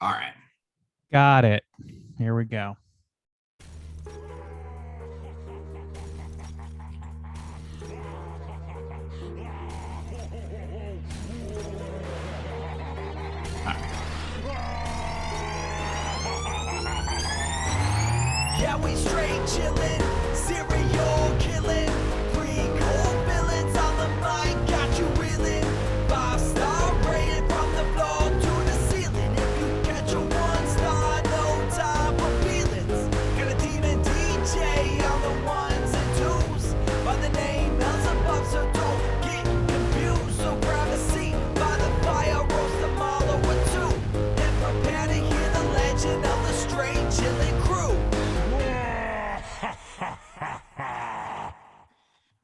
All right. Got it. Here we go. Yeah, we straight chillin', serial killing, pre-cold villains on the mic, got you reeling. 5-star rated from the floor to the ceiling. If you catch a 1-star, no time for feelings. Got a demon DJ on the ones and twos, by the name Beelzebub, so don't get confused. So grab a seat by the fire, roast a marlow or two, and prepare to hear the legend of the straight chillin' crew.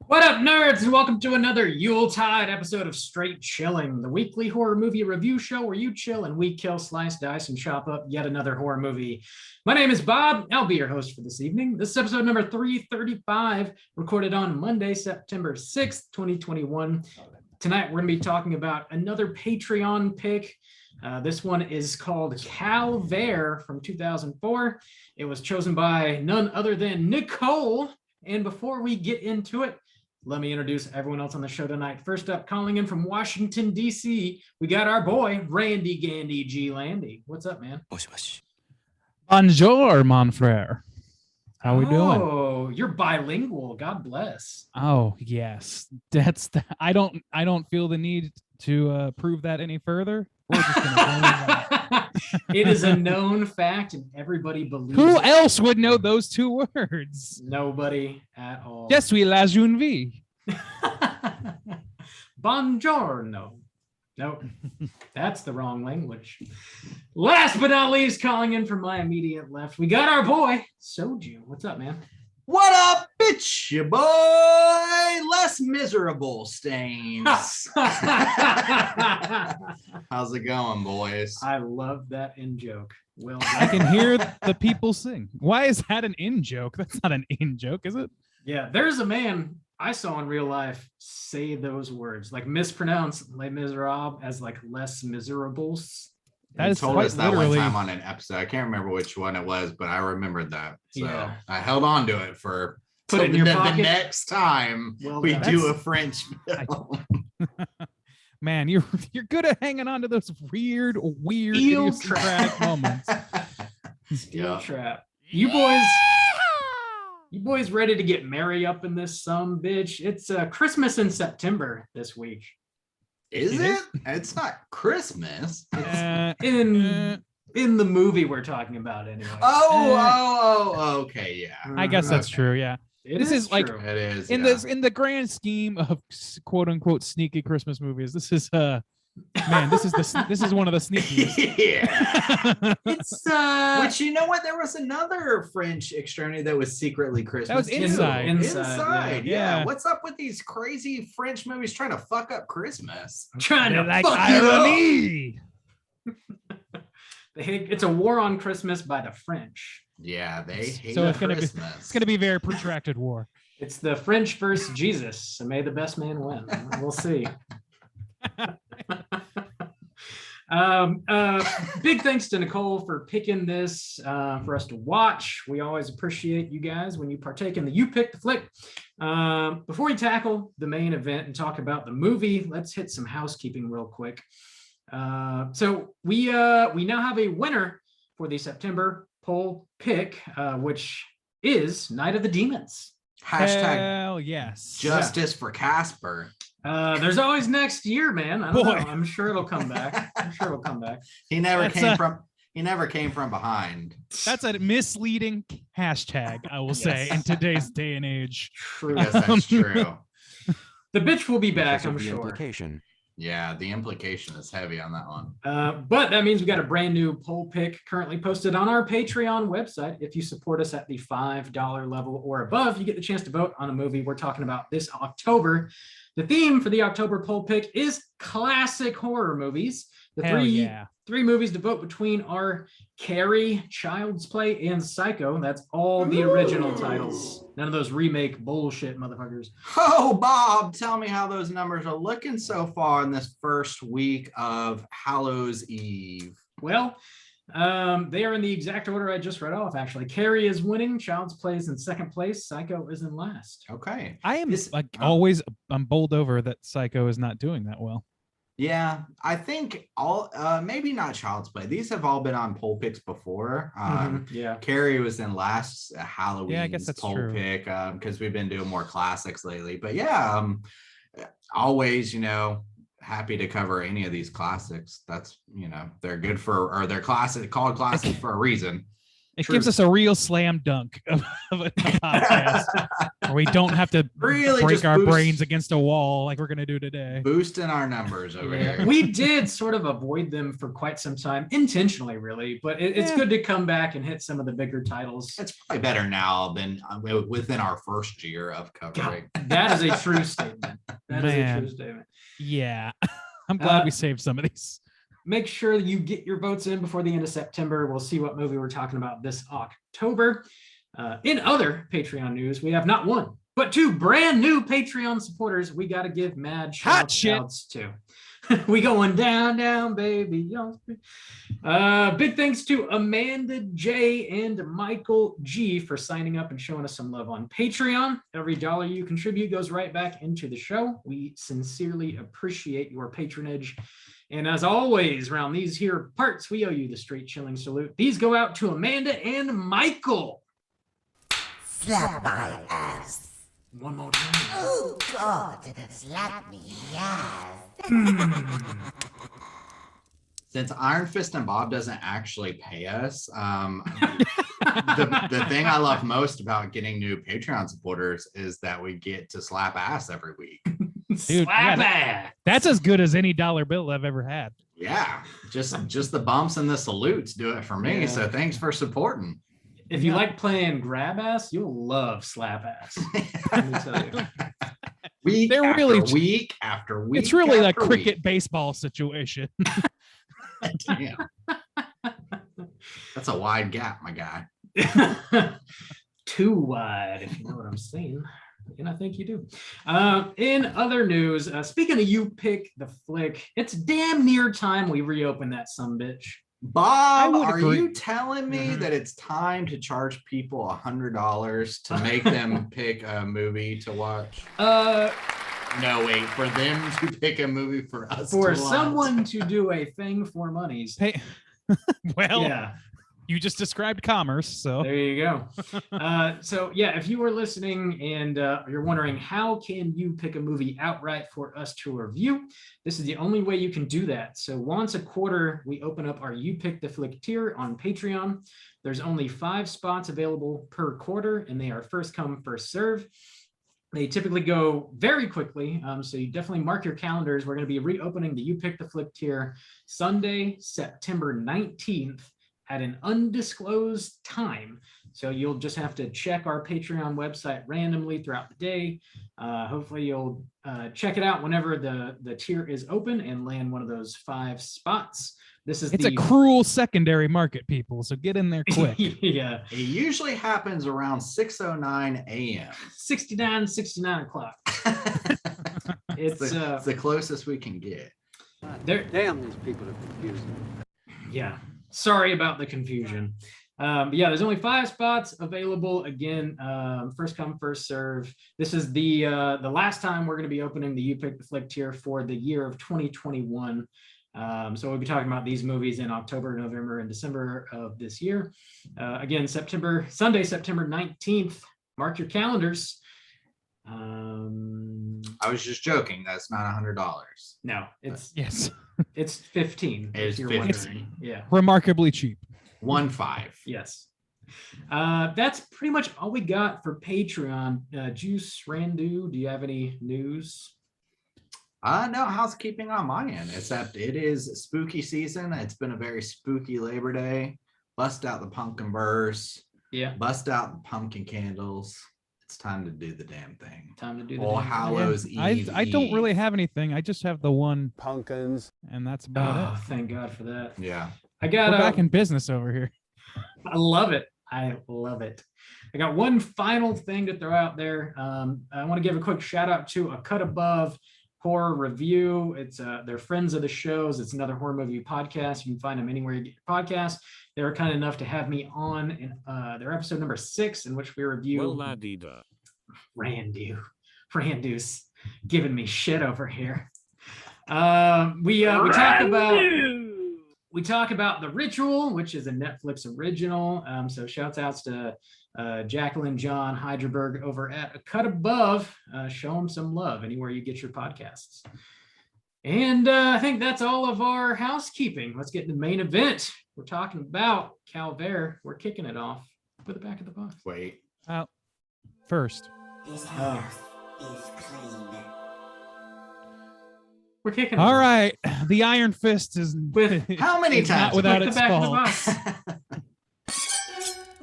What up, nerds, and welcome to another Yuletide episode of Straight Chilling, the weekly horror movie review show where you chill and we kill, slice, dice, and chop up yet another horror movie. My name is Bob. I'll be your host for this evening. This is episode number 335, recorded on Monday, September 6th, 2021. Tonight, we're going to be talking about another Patreon pick. This one is called Calvaire from 2004. It was chosen by none other than Nicole. And before we get into it, let me introduce everyone else on the show tonight. First up, calling in from Washington, D.C., we got our boy, Randy Gandy G. Landy. What's up, man? Bonjour, mon frere. How we doing? Oh, you're bilingual. God bless. Oh, yes. I don't feel the need to prove that any further. We're just gonna go with that. It is a known fact, and everybody believes Who it. else would know those two words? Nobody at all. Je suis la jeune vie. Buongiorno. Nope, that's the wrong language. Last but not least, calling in from my immediate left, we got our boy, Soju. What's up, man? What up, bitch? Your boy, less miserable stains. How's it going, boys? I love that in joke. Well done. I can hear the people sing. Why is that an in joke? That's not an in joke, is it? Yeah, there's a man I saw in real life say those words, like mispronounce Les Miserables as like less miserables. That He is told quite us that literally one time on an episode. I can't remember which one it was, but I remembered that. So Yeah. I held on to it for Put it in your the pocket. next time Well we done. do a French film. Man, you're good at hanging on to those weird Eel idiosyncratic moments. Steel Yeah. trap. You boys ready to get merry up in this bitch? It's Christmas in September this week. Is It it? is? It's not Christmas. Uh, In the movie we're talking about anyway. Okay, yeah. I guess that's Okay. true. Yeah. It this is like- true. It is. In yeah. this, in the grand scheme of quote unquote sneaky Christmas movies, this is man, this is one of the sneakiest. yeah. It's Which, you know what? There was another French extraordinary that was secretly Christmas. was too. Inside. Inside. yeah. Yeah. What's up with these crazy French movies trying to fuck up Christmas? I'm trying to They're like fuck it up. irony. It's a war on Christmas by the French. Yeah, they hate So it's gonna be- Christmas. It's gonna be a very protracted war. It's the French versus Jesus, so may the best man win. We'll see. Big thanks to Nicole for picking this for us to watch. We always appreciate you guys when you partake in the You Pick the Flick. Before we tackle the main event and talk about the movie, let's hit some housekeeping real quick. So we now have a winner for the September poll pick, which is Night of the Demons. Hashtag Hell yes. justice for Casper. There's always next year, man. I don't know. Boy. I'm sure it'll come back. He never That's came a- from. He never came from behind. That's a misleading hashtag, I will say, in today's day and age. True. Yes, that's true. The bitch will be back, Because of I'm the sure. implication. Yeah, the implication is heavy on that one. But that means we got a brand new poll pick currently posted on our Patreon website. If you support us at the $5 level or above, you get the chance to vote on a movie we're talking about this October. The theme for the October poll pick is classic horror movies. The Hell yeah. three movies to vote between are Carrie, Child's Play, and Psycho. That's all the original titles. None of those remake bullshit motherfuckers. Oh, Bob, tell me how those numbers are looking so far in this first week of Hallows Eve. Well, They are in the exact order I just read off, actually. Carrie is winning, Child's Play is in second place, Psycho is in last. Okay. I am This- I'm bowled over that Psycho is not doing that well. Yeah, I think all maybe not Child's Play. These have all been on poll picks before. Yeah. Carrie was in last Halloween. Yeah, I guess that's poll true. pick because we've been doing more classics lately. But yeah, always happy to cover any of these classics. That's they're good for they're called classics for a reason. It True. gives us a real slam dunk of a podcast where we don't have to Really break just our boost- brains against a wall like we're gonna do today. Boosting our numbers over Yeah. here. We did sort of avoid them for quite some time, intentionally, really, but it's Yeah. good to come back and hit some of the bigger titles. It's probably better now than within our first year of covering. That is a true statement. That is a Man. true statement. Yeah. I'm glad Uh, we saved some of these. Make sure you get your votes in before the end of September. We'll see what movie we're talking about this October. In other Patreon news, we have not one, but two brand new Patreon supporters. We got to give mad Hot shit. shouts to. We going down, down, baby. Big thanks to Amanda J and Michael G for signing up and showing us some love on Patreon. Every dollar you contribute goes right back into the show. We sincerely appreciate your patronage. And as always, around these here parts, we owe you the straight chilling salute. These go out to Amanda and Michael. Slap my ass. One more time. Oh, God. Slap me, yes. Since Iron Fist and Bob doesn't actually pay us, the thing I love most about getting new Patreon supporters is that we get to slap ass every week. Dude, Slap yeah, ass. That's as good as any dollar bill I've ever had. Yeah, just the bumps and the salutes do it for me. Yeah. So thanks for supporting. If you like playing grab ass, you'll love slap ass. Let me tell you. Week They're after really- week after week. It's really a after cricket baseball situation. week. Damn. That's a wide gap, my guy. Too wide, if you know what I'm saying. And I think you do. In other news, speaking of You Pick the Flick, it's damn near time we reopen that sumbitch. Bob, I would are agree. you telling me Mhm. that it's time to charge people $100 to make them pick a movie to watch? No, wait, for them to pick a movie for us For to watch. someone to do a thing for monies. Hey, well, Yeah. you just described commerce, so There you go. So yeah, if you are listening and you're wondering how can you pick a movie outright for us to review, this is the only way you can do that. So once a quarter, we open up our You Pick the Flick tier on Patreon. There's only 5 spots available per quarter, and they are first come, first serve. They typically go very quickly, so you definitely mark your calendars. We're going to be reopening the You Pick the Flick tier Sunday, September 19th. At an undisclosed time. So you'll just have to check our Patreon website randomly throughout the day. Hopefully you'll check it out whenever the tier is open and land one of those 5 spots. This is it's a cruel secondary market, people. So get in there quick. Yeah, It usually happens around 6:09 a.m. 69 o'clock. It's It's the closest we can get. there. Damn, these people are confusing. Yeah, sorry about the confusion. But yeah, there's only 5 spots available. Again, first come, first serve. This is the last time we're going to be opening the You Pick the Flick tier for the year of 2021. So we'll be talking about these movies in October, November, and December of this year. Again, Sunday, September 19th. Mark your calendars. I was just joking. That's not $100. No, it's Yes, 15. It is if you're 15. wondering. Yeah. remarkably cheap. 1.5. Yes. That's pretty much all we got for Patreon. Juice Randu, do you have any news? No housekeeping on my end, except it is spooky season. It's been a very spooky Labor Day. Bust out the pumpkin burrs, Yeah, bust out the pumpkin candles. It's time to do the damn thing. time to do the All damn thing. Hallows Eve. I don't really Eve. have anything. I just have the one, Pumpkins. and that's about Oh, it. thank God for that. Yeah. I got We're back in business over here. I love it. I love it. I got one final thing to throw out there. I want to give a quick shout out to A Cut Above, Horror Review. It's they're friends of the shows. It's another horror movie podcast. You can find them anywhere you get your podcasts. They were kind enough to have me on in their episode number 6, in which we review Randu's giving me shit over here. We talk about The Ritual, which is a Netflix original. So shouts outs to Jacqueline John Hyderberg over at A Cut Above. Show them some love anywhere you get your podcasts. And I think that's all of our housekeeping. Let's get to the main event. We're talking about Calvaire. We're kicking it off with the back of the box. Wait. First. This house is clean. We're kicking. All right. The Iron Fist is With How many is not times? without the its back of the faults. box.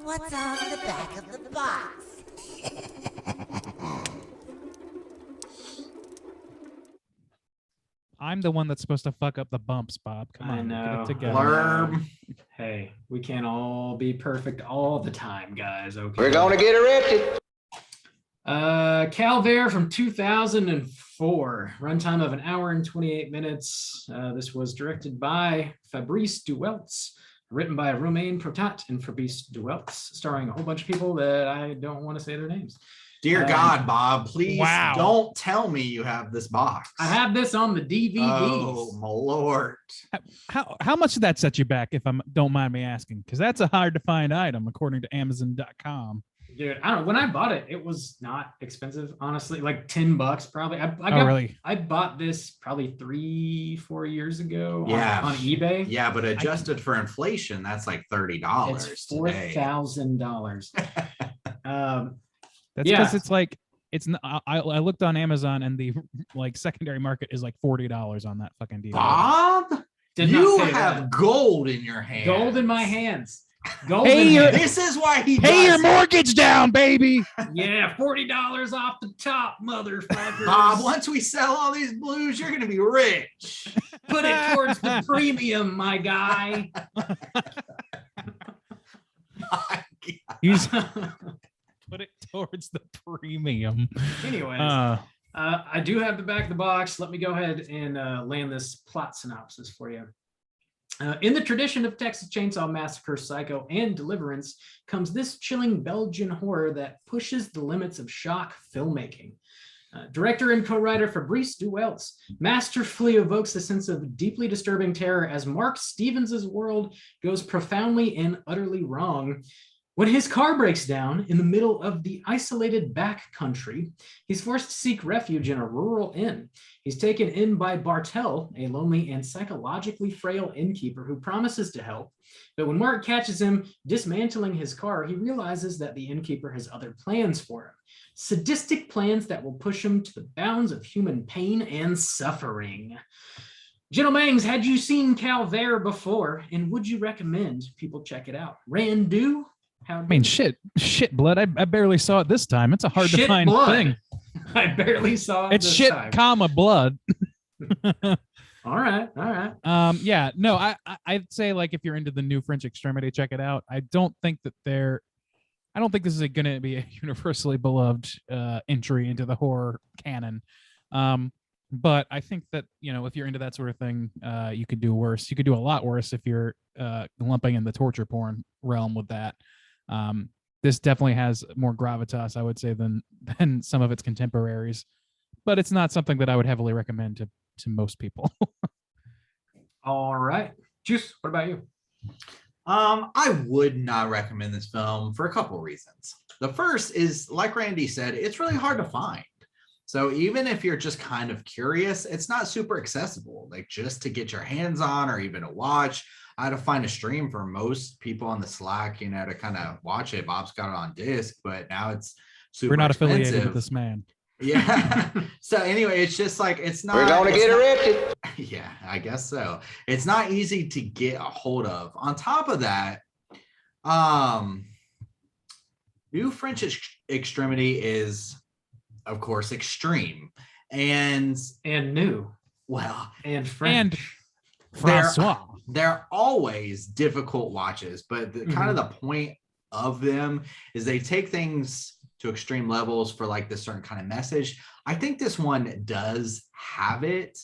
What's on the back of the box? I'm the one that's supposed to fuck up the bumps, Bob. Come I on, know. get it together. Blurb. Hey, we can't all be perfect all the time, guys. Okay. We're gonna get arrested. Calvaire from 2004, runtime of 1 hour and 28 minutes. This was directed by Fabrice Dueltz, written by Romain Protat and Fabrice Dueltz, starring a whole bunch of people that I don't want to say their names. Dear God, Bob, please Wow. don't tell me you have this box. I have this on the DVDs. Oh my Lord. How much did that set you back, if I don't mind me asking? Because that's a hard to find item according to Amazon.com. Dude, I don't know. When I bought it, it was not expensive, honestly, like $10 probably. Really? I bought this probably 3-4 years ago Yeah. on eBay. Yeah, but adjusted for inflation, that's like $30 It's today. $4,000. That's Yeah. because it's like I looked on Amazon and the like secondary market is like $40 on that fucking DVD. Bob, Did you not pay have that. gold in your hand. Gold in my hands. Gold Hey, in you're- hands. This is why he Pay your does it. mortgage down, baby. Yeah, $40 off the top, motherfuckers. Bob, once we sell all these blues, you're gonna be rich. Put it towards the premium, my guy. He's put it towards the premium. Anyways, Uh, I do have the back of the box. Let me go ahead and land this plot synopsis for you. In the tradition of Texas Chainsaw Massacre, Psycho, and Deliverance comes this chilling Belgian horror that pushes the limits of shock filmmaking. Director and co-writer Fabrice Dueltz masterfully evokes a sense of deeply disturbing terror as Mark Stevens' world goes profoundly and utterly wrong. When his car breaks down in the middle of the isolated back country, he's forced to seek refuge in a rural inn. He's taken in by Bartel, a lonely and psychologically frail innkeeper who promises to help. But when Mark catches him dismantling his car, he realizes that the innkeeper has other plans for him. Sadistic plans that will push him to the bounds of human pain and suffering. Gentlemangs, had you seen Calvaire before, and would you recommend people check it out? Randu? I mean, shit, blood. I barely saw it this time. It's a hard to Shit find blood. thing. I barely saw it It's this shit, time. comma blood. All right. Yeah, no, I'd say like if you're into the new French Extremity, check it out. I don't think this is going to be a universally beloved entry into the horror canon. But I think that, if you're into that sort of thing, you could do worse. You could do a lot worse if you're lumping in the torture porn realm with that. This definitely has more gravitas, I would say, than some of its contemporaries. But it's not something that I would heavily recommend to most people. All right. Juice, what about you? I would not recommend this film for a couple reasons. The first is, like Randy said, it's really hard to find. So even if you're just kind of curious, it's not super accessible. Like just to get your hands on or even to watch, I had to find a stream for most people on the Slack, to kind of watch it. Bob's got it on disc, but now it's super We're not expensive. affiliated with this man. Yeah. So anyway, it's just like, it's not. We're gonna get arrested. Yeah, I guess so. It's not easy to get a hold of. On top of that, New French Extremity is, of course, extreme. And new. well, And French. And Francois. they're always difficult watches, but kind of the point of them is they take things to extreme levels for like this certain kind of message. I think this one does have it,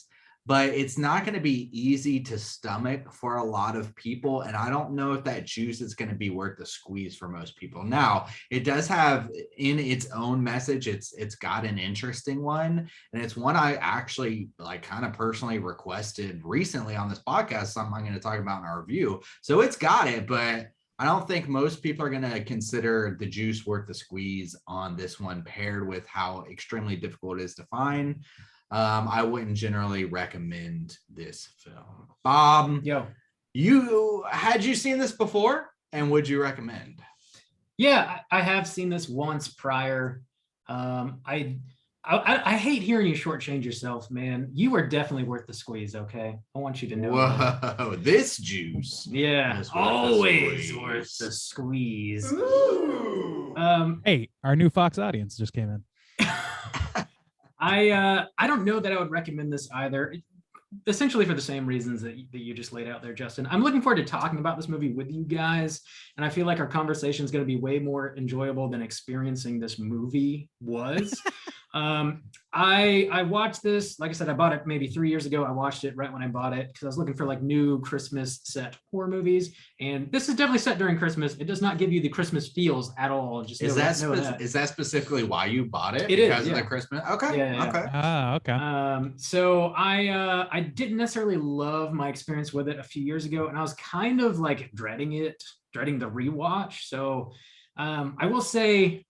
but it's not going to be easy to stomach for a lot of people. And I don't know if that juice is going to be worth the squeeze for most people. Now, it does have in its own message, it's got an interesting one. And it's one I actually like kind of personally requested recently on this podcast, something I'm going to talk about in our review. So it's got it, but I don't think most people are going to consider the juice worth the squeeze on this one, paired with how extremely difficult it is to find. I wouldn't generally recommend this film. Bob, had you seen this before, and would you recommend? Yeah, I have seen this once prior. I hate hearing you shortchange yourself, man. You are definitely worth the squeeze. Okay, I want you to know. Whoa, this juice. Yeah, always worth the squeeze. Hey, our new Fox audience just came in. I don't know that I would recommend this either, essentially for the same reasons that you just laid out there, Justin. I'm looking forward to talking about this movie with you guys, and I feel like our conversation is going to be way more enjoyable than experiencing this movie was. I watched this, like I said, I bought it maybe 3 years ago. I watched it right when I bought it because I was looking for like new Christmas set horror movies, and this is definitely set during Christmas. It does not give you the Christmas feels at all. Just is that specifically why you bought it? It because is, of the Christmas. Okay. Yeah. Okay. Okay. So I didn't necessarily love my experience with it a few years ago, and I was kind of like dreading the rewatch. So I will say,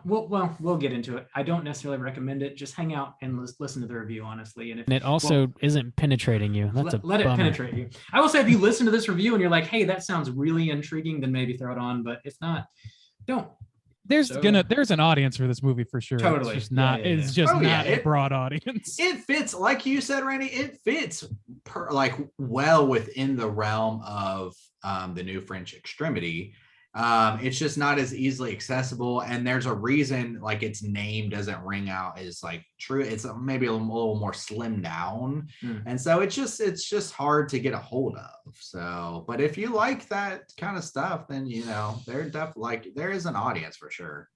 we'll get into it. I don't necessarily recommend it. Just hang out and listen to the review, honestly. And it also isn't penetrating you. Let it penetrate you. I will say, if you listen to this review and you're like, hey, that sounds really intriguing, then maybe throw it on. But if not, don't. There's an audience for this movie for sure. Totally. It's just not. It's just not a broad audience. It fits, like you said, Randy. It fits well within the realm of the new French Extremity. It's just not as easily accessible, and there's a reason like its name doesn't ring out as like true. It's maybe a little more slimmed down, and so it's just hard to get a hold of. So, but if you like that kind of stuff, then there is an audience for sure.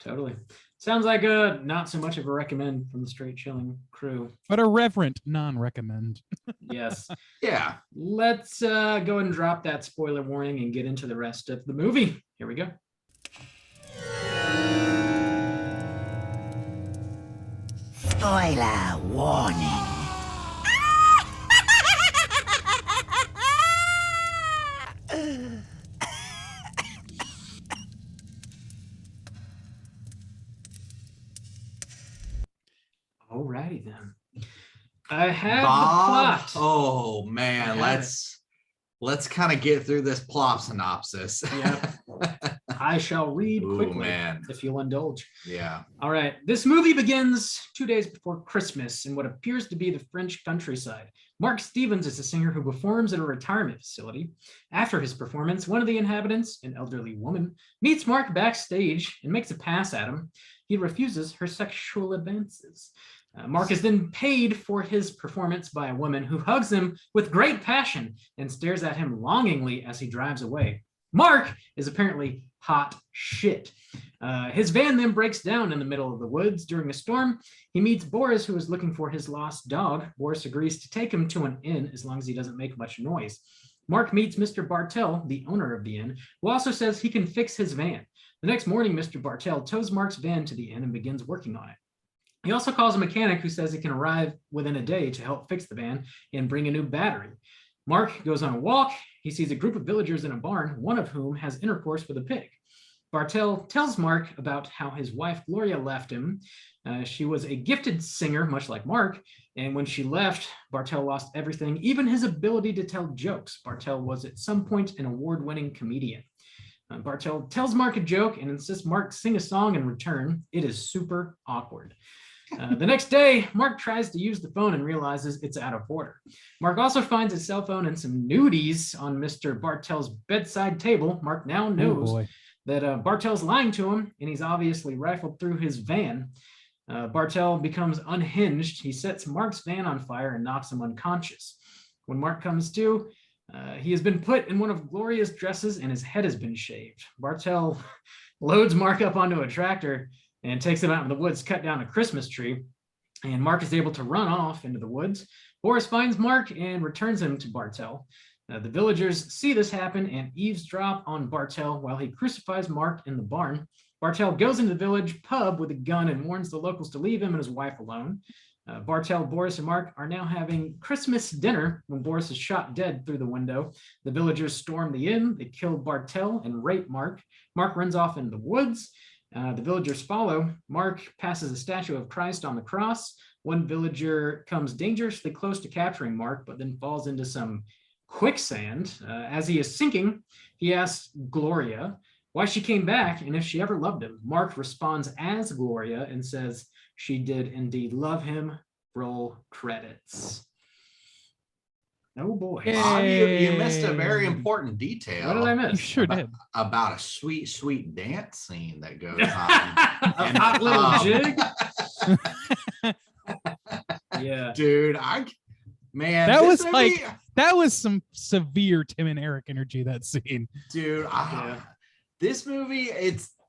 Totally. Sounds like not so much of a recommend from the Straight Chilling crew, but a reverent non-recommend. Yes. Yeah. Let's go ahead and drop that spoiler warning and get into the rest of the movie. Here we go. Spoiler warning. Alrighty then. I have Bob, the plot. Oh man, let's kind of get through this plot synopsis. Yep. I shall read quickly, man. if you'll indulge. Yeah. All right. This movie begins 2 days before Christmas in what appears to be the French countryside. Mark Stevens is a singer who performs at a retirement facility. After his performance, one of the inhabitants, an elderly woman, meets Mark backstage and makes a pass at him. He refuses her sexual advances. Mark is then paid for his performance by a woman who hugs him with great passion and stares at him longingly as he drives away. Mark is apparently hot shit. His van then breaks down in the middle of the woods during a storm. He meets Boris, who is looking for his lost dog. Boris agrees to take him to an inn as long as he doesn't make much noise. Mark meets Mr. Bartel, the owner of the inn, who also says he can fix his van. The next morning, Mr. Bartel tows Mark's van to the inn and begins working on it. He also calls a mechanic who says he can arrive within a day to help fix the van and bring a new battery. Mark goes on a walk. He sees a group of villagers in a barn, one of whom has intercourse with a pig. Bartel tells Mark about how his wife Gloria left him. She was a gifted singer, much like Mark, and when she left, Bartel lost everything, even his ability to tell jokes. Bartel was at some point an award-winning comedian. Bartel tells Mark a joke and insists Mark sing a song in return. It is super awkward. The next day, Mark tries to use the phone and realizes it's out of order. Mark also finds his cell phone and some nudies on Mr. Bartel's bedside table. Mark now knows that Bartel's lying to him, and he's obviously rifled through his van. Bartel becomes unhinged. He sets Mark's van on fire and knocks him unconscious. When Mark comes to, He has been put in one of Gloria's dresses and his head has been shaved. Bartel loads Mark up onto a tractor and takes him out in the woods, cut down a Christmas tree. And Mark is able to run off into the woods. Boris finds Mark and returns him to Bartel. The villagers see this happen and eavesdrop on Bartel while he crucifies Mark in the barn. Bartel goes into the village pub with a gun and warns the locals to leave him and his wife alone. Bartel, Boris, and Mark are now having Christmas dinner when Boris is shot dead through the window. The villagers storm the inn. They kill Bartel and rape Mark. Mark runs off into the woods. The villagers follow. Mark passes a statue of Christ on the cross. One villager comes dangerously close to capturing Mark, but then falls into some quicksand. As he is sinking, he asks Gloria why she came back and if she ever loved him. Mark responds as Gloria and says she did indeed love him. Roll credits. Oh boy. Bob, you missed a very important detail. What did I You miss? sure did. About a sweet, sweet dance scene that goes on. A hot little jig. Yeah. Dude, That this was movie- that was some severe Tim and Eric energy, that scene. dude, Yeah. this movie,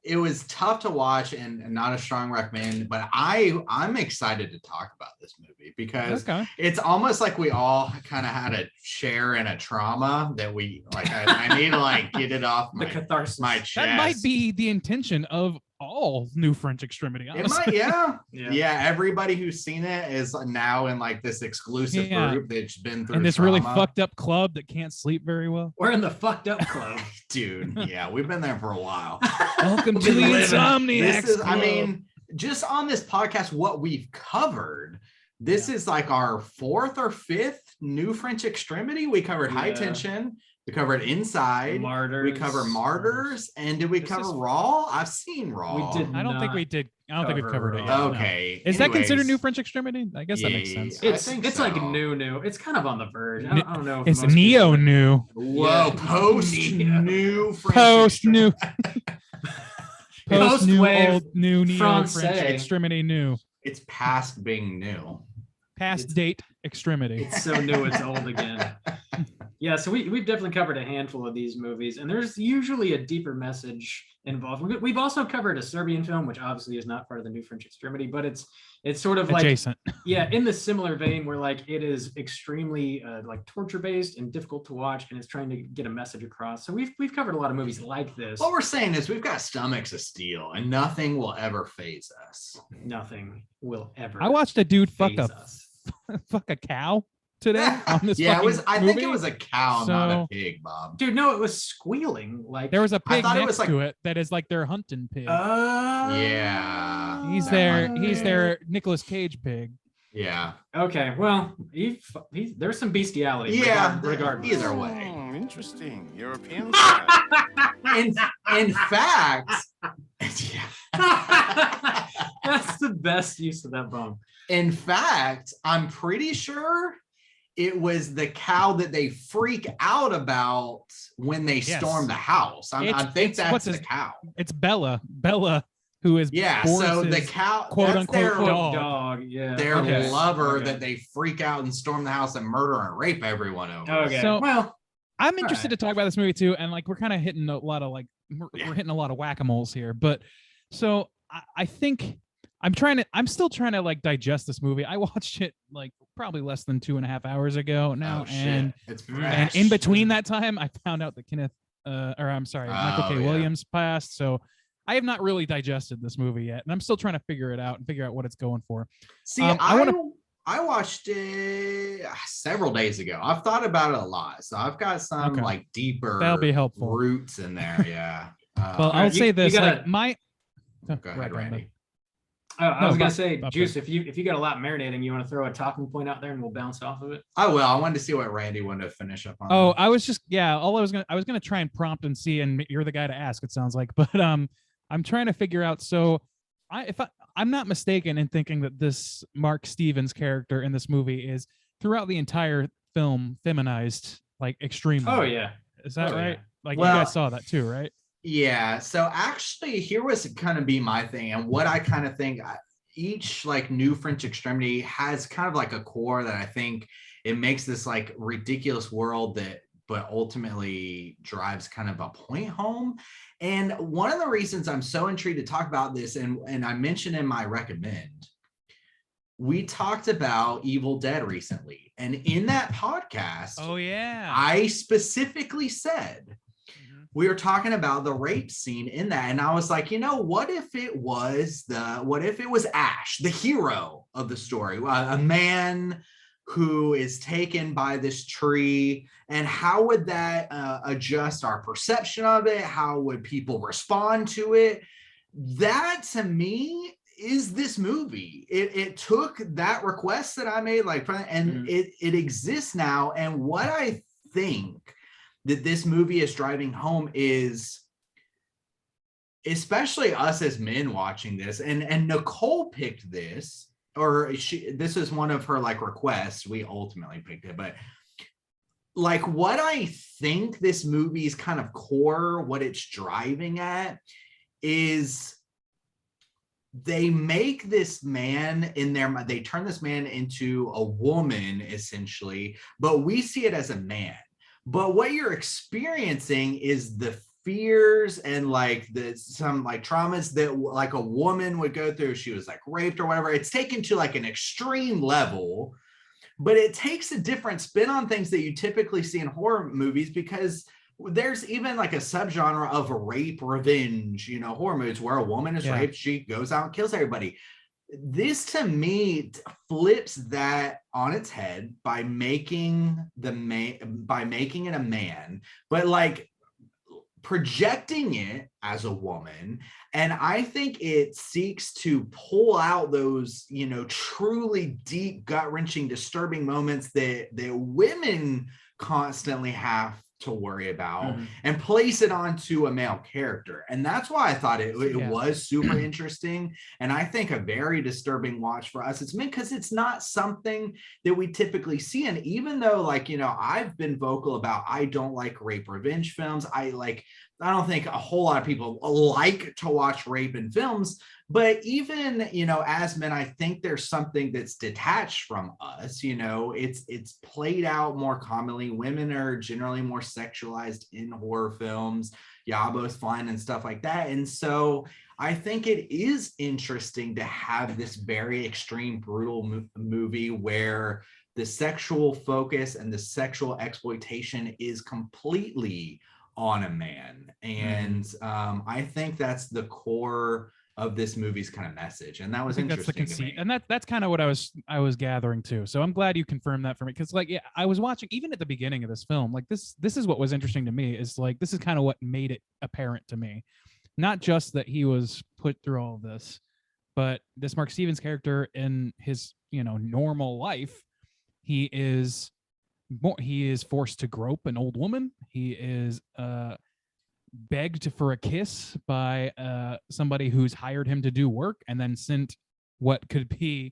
it was tough to watch and not a strong recommend, but I'm excited to talk about this movie because Okay. it's almost like we all kind of had a share in a trauma that we like. I need to like get it off The catharsis. my chest. That might be the intention of all New French Extremity, It honestly. might, yeah. Yeah. Yeah, everybody who's seen it is now in like this exclusive Yeah. group that's been through And this really trauma. fucked up club that can't sleep very well. We're in the fucked up club. Dude. Yeah, we've been there for a while. Welcome to Been the living. Insomniacs This is, I Club. mean, just on this podcast, what we've covered. This is like our 4th or 5th New French Extremity. We covered High Yeah. Tension. We covered Inside. Martyrs. We cover Martyrs. And did we This cover is- Raw? I've seen Raw. We did I don't think not we did. I don't think we've cover covered it it. yet. no. Okay. Is that considered anyways. New French Extremity? I guess that makes Yeah. sense. I It's think like so. new. It's kind of on the verge. I don't know. If It's most neo people- new. Whoa, Yeah. post Neo. new French Post Extremity. new. Post new Post-wave old new neo Francais. French Extremity new. It's past being new. Past It's- date Extremity. It's so new, it's old again. Yeah, so we've definitely covered a handful of these movies, and there's usually a deeper message involved. We've also covered a Serbian film, which obviously is not part of the New French Extremity, but it's sort of like Adjacent. yeah, in the similar vein where like it is extremely like torture based and difficult to watch, and it's trying to get a message across. So we've covered a lot of movies like this. What we're saying is we've got stomachs of steel and nothing will ever phase us. Nothing will ever. I watched a dude fuck phase a us. fuck a cow today on this. Yeah, it was. fucking I think it movie. was a cow, not a So- pig, Bob. Dude, no, it was squealing. Like There was a I pig thought it next was like- to it that is like their hunting pig. Yeah. he's that their might he's be. their Nicolas Cage pig. Yeah. Okay, well, there's some bestiality. Yeah. regardless. Either way. Interesting. European In fact, yeah. That's the best use of that bomb. In fact, I'm pretty sure it was the cow that they freak out about when they Yes. storm the house. I think that's what's the his- cow. It's Bella. Bella, who is Yeah. So the Boris's cow, quote that's unquote their, dog. Yeah. their okay. lover Okay. that they freak out and storm the house and murder and rape everyone over. Okay. So- well, I'm interested right. to talk about this movie too, and like we're kind of hitting a lot of like we're hitting a lot of whack-a-moles here. But so I think I'm still trying to like digest this movie. I watched it like probably less than 2.5 hours ago now, Oh, shit. and It's and fresh. in between that time, I found out that Michael K. Oh, yeah. Williams passed. So I have not really digested this movie yet, and I'm still trying to figure it out and figure out what it's going for. See, I I watched it several days ago. I've thought about it a lot, so I've got some Okay. like deeper That'll be helpful. roots in there. Yeah. Well, right, I'll you- say you this: gotta- like my Go ahead, Randy. I No, was gonna Bob- say, Bob, Juice, if you got a lot marinating, you want to throw a talking point out there, and we'll bounce off of it. Oh well, I wanted to see what Randy wanted to finish up on. Oh, I was just all I was gonna try and prompt and see, and you're the guy to ask. It sounds like, but I'm trying to figure out. So, I'm not mistaken in thinking that this Mark Stevens character in this movie is throughout the entire film feminized like extremely. Oh yeah. Is that Oh, right? yeah. Like Well- you guys saw that too, right? Yeah. So actually, here was kind of be my thing, and what I kind of think each like New French Extremity has kind of like a core that I think it makes this like ridiculous world that but ultimately drives kind of a point home. And one of the reasons I'm so intrigued to talk about this, and I mentioned in my recommend, we talked about Evil Dead recently. And in that podcast, I specifically said, we were talking about the rape scene in that, and I was like, what if it was Ash, the hero of the story, a man who is taken by this tree, and how would that adjust our perception of it? How would people respond to it? That to me is this movie. It took that request that I made, and it exists now. And what I think that this movie is driving home is, especially us as men watching this, and Nicole picked this, or this is one of her requests. We ultimately picked it, but what I think this movie's kind of core, what it's driving at, is they make this man they turn this man into a woman essentially, but we see it as a man. But what you're experiencing is the fears and some traumas that a woman would go through if she was raped or whatever. It's taken to an extreme level, but it takes a different spin on things that you typically see in horror movies, because there's even a subgenre of rape revenge, horror movies where a woman is raped, she goes out and kills everybody. This to me flips that on its head by making it a man, but projecting it as a woman. And I think it seeks to pull out those, truly deep, gut-wrenching, disturbing moments that women constantly have to worry about, and place it onto a male character. And that's why I thought it was super interesting, and I think a very disturbing watch for us. It's because it's not something that we typically see. And even though I've been vocal about I don't like rape revenge films, I don't think a whole lot of people like to watch rape in films, but even as men, I think there's something that's detached from us. It's played out more commonly. Women are generally more sexualized in horror films, Yabo's fine and stuff like that. And so I think it is interesting to have this very extreme, brutal movie where the sexual focus and the sexual exploitation is completely on a man. And I think that's the core of this movie's kind of message, and that was interesting to me. And that's kind of what I was gathering too. So I'm glad you confirmed that for me, because I was watching even at the beginning of this film, this is what was interesting to me, is this is kind of what made it apparent to me, not just that he was put through all of this, but this Mark Stevens character in his normal life, he is forced to grope an old woman. He is begged for a kiss by somebody who's hired him to do work, and then sent what could be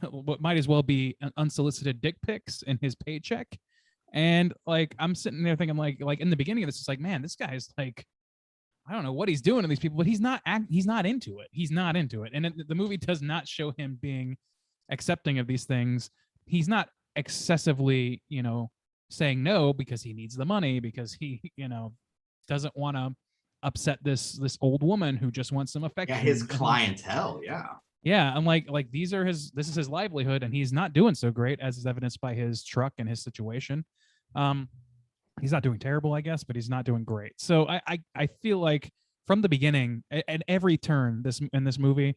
what might as well be an unsolicited dick pics in his paycheck. And I'm sitting there thinking in the beginning of this, it's man, this guy's I don't know what he's doing to these people, but he's not into it. He's not into it. And the movie does not show him being accepting of these things. He's not excessively, saying no because he needs the money, because he, doesn't want to upset this old woman who just wants some affection. Yeah, his clientele. Yeah, I'm this is his livelihood, and he's not doing so great, as is evidenced by his truck and his situation. He's not doing terrible, I guess, but he's not doing great. So I feel like from the beginning, at every turn in this movie,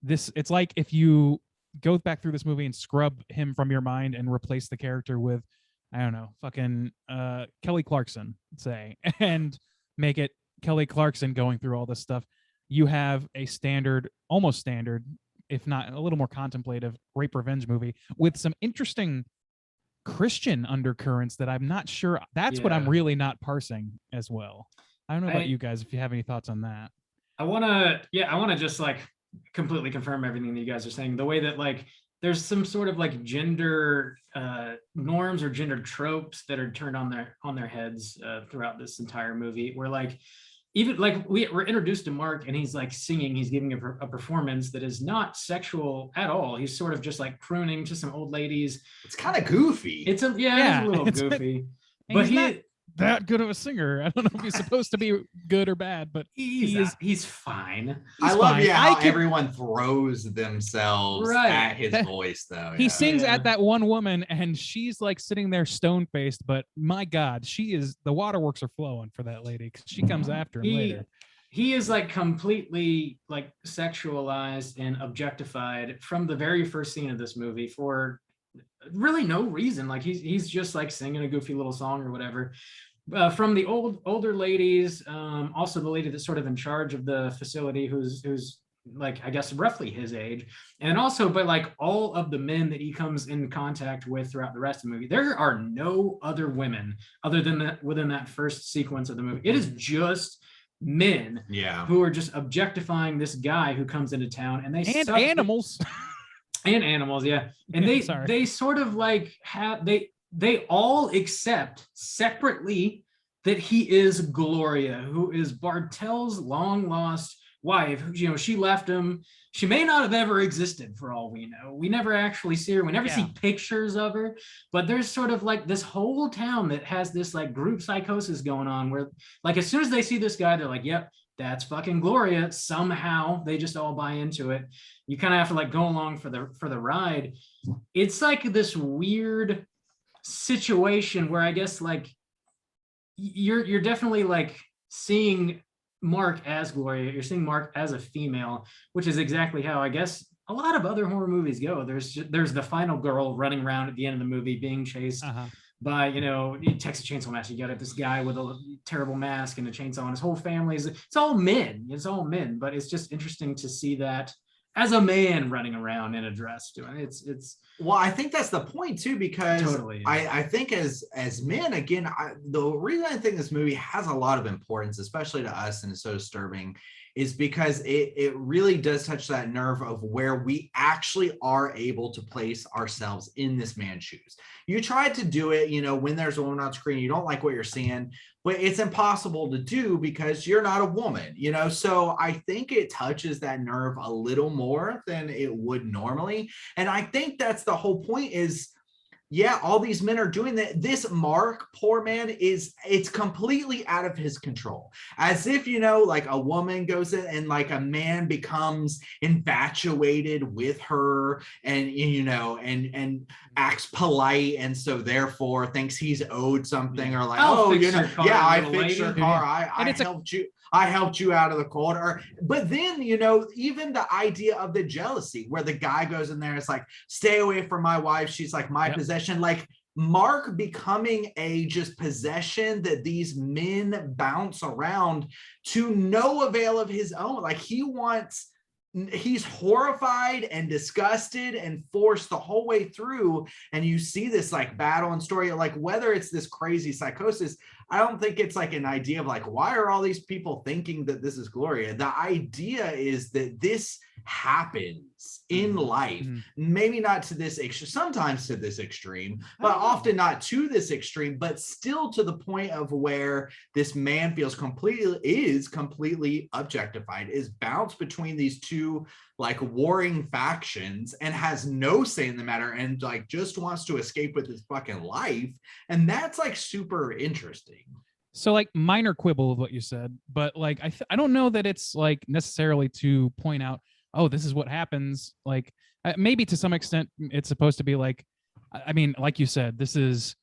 it's like if you go back through this movie and scrub him from your mind and replace the character with, I don't know, fucking Kelly Clarkson, say, and make it Kelly Clarkson going through all this stuff, you have a standard, almost standard, if not a little more contemplative, rape revenge movie with some interesting Christian undercurrents that I'm not sure. That's what I'm really not parsing as well. I don't know about you guys, if you have any thoughts on that. I want to just completely confirm everything that you guys are saying. The way that there's some sort of gender norms or gender tropes that are turned on their heads throughout this entire movie, where even we're introduced to Mark, and he's singing, he's giving a performance that is not sexual at all. He's sort of just crooning to some old ladies. It's kind of goofy. It's a little goofy. But that good of a singer. I don't know if he's supposed to be good or bad, but he's fine. I love fine. how I can- everyone throws themselves Right. at his That- voice, though. he yeah. sings Yeah. at that one woman, and she's like sitting there stone faced. But my God, the waterworks are flowing for that lady because she comes after him later. He is like completely like sexualized and objectified from the very first scene of this movie for really no reason. Like he's just like singing a goofy little song or whatever. From the older ladies, also the lady that's sort of in charge of the facility, who's like I guess roughly his age, and also but like all of the men that he comes in contact with throughout the rest of the movie, there are no other women other than that within that first sequence of the movie. It is just men who are just objectifying this guy who comes into town, and animals and animals, yeah. And they sort of like have they all accept separately that he is Gloria, who is Bartel's long lost wife. You know, she left him. She may not have ever existed for all we know. We never actually see her. We never see pictures of her, but there's sort of like this whole town that has this like group psychosis going on where like as soon as they see this guy, they're like, yep, that's fucking Gloria. Somehow they just all buy into it. You kind of have to like go along for the ride. It's like this weird situation where I guess like you're definitely like seeing Mark as Gloria, you're seeing Mark as a female, which is exactly how I guess a lot of other horror movies go. There's the final girl running around at the end of the movie being chased by, you know, Texas Chainsaw Massacre. You got this guy with a terrible mask and a chainsaw, and his whole family it's all men. It's all men, but it's just interesting to see that as a man running around in a dress doing it. It's well, I think that's the point too, because totally, I think as men, again, the reason I think this movie has a lot of importance, especially to us, and it's so disturbing, is because it really does touch that nerve of where we actually are able to place ourselves in this man's shoes. You try to do it, you know, when there's a woman on screen, you don't like what you're seeing, but it's impossible to do because you're not a woman, you know? So I think it touches that nerve a little more than it would normally. And I think that's the whole point is, yeah, all these men are doing that. This Mark, poor man, it's completely out of his control. As if, you know, like a woman goes in and like a man becomes infatuated with her and, you know, and acts polite. And so therefore thinks he's owed something or like, oh, you know, yeah, I fixed your car. I helped you out of the cold. But then, you know, even the idea of the jealousy where the guy goes in there, it's like, stay away from my wife. She's like my possession. Like Mark becoming a just possession that these men bounce around to no avail of his own. Like he's horrified and disgusted and forced the whole way through. And you see this like battle and story, like whether it's this crazy psychosis, I don't think it's like an idea of like, why are all these people thinking that this is Gloria? The idea is that this happens in life, maybe not to this extreme, sometimes to this extreme, but often not to this extreme, but still to the point of where this man feels completely objectified, is bounced between these two like warring factions and has no say in the matter and like just wants to escape with his fucking life. And that's like super interesting. So like minor quibble of what you said, but like I don't know that it's like necessarily to point out, oh, this is what happens. Like maybe to some extent it's supposed to be like, I mean, like you said, this is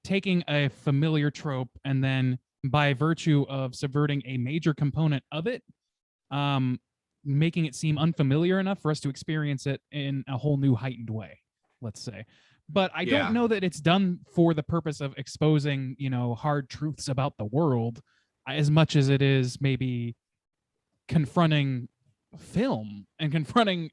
taking a familiar trope and then by virtue of subverting a major component of it, making it seem unfamiliar enough for us to experience it in a whole new heightened way, let's say. But I don't know that it's done for the purpose of exposing, you know, hard truths about the world as much as it is maybe confronting film and confronting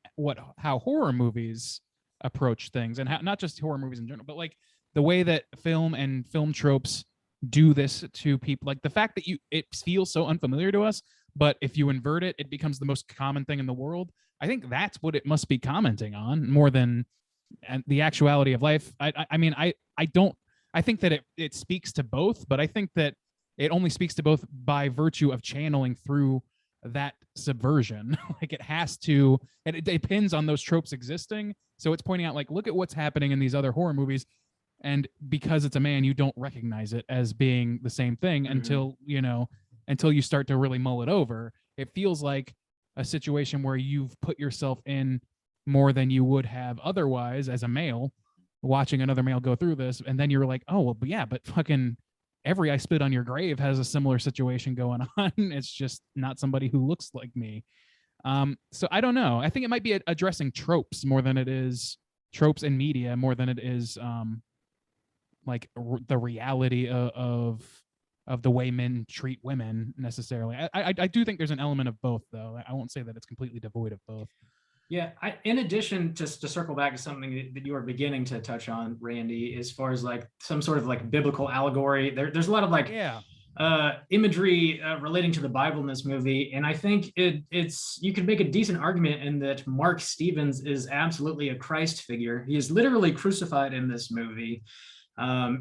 how horror movies approach things, and how, not just horror movies in general, but like the way that film and film tropes do this to people. Like the fact that it feels so unfamiliar to us, but if you invert it, it becomes the most common thing in the world. I think that's what it must be commenting on more than the actuality of life. I mean, I think that it speaks to both, but I think that it only speaks to both by virtue of channeling through that subversion. Like it has to, and it depends on those tropes existing. So it's pointing out like, look at what's happening in these other horror movies. and because it's a man, you don't recognize it as being the same thing until you start to really mull it over. It feels like a situation where you've put yourself in more than you would have otherwise as a male, watching another male go through this, and then you're like, oh well, but yeah, but fucking every I Spit on Your Grave has a similar situation going on. It's just not somebody who looks like me. So I don't know. I think it might be addressing tropes more than it is tropes in media, more than it is the reality of the way men treat women necessarily. I do think there's an element of both, though. I won't say that it's completely devoid of both. Yeah, in addition, just to circle back to something that you were beginning to touch on, Randy, as far as like some sort of like biblical allegory, there's a lot of like imagery relating to the Bible in this movie, and I think it's you could make a decent argument in that Mark Stevens is absolutely a Christ figure. He is literally crucified in this movie.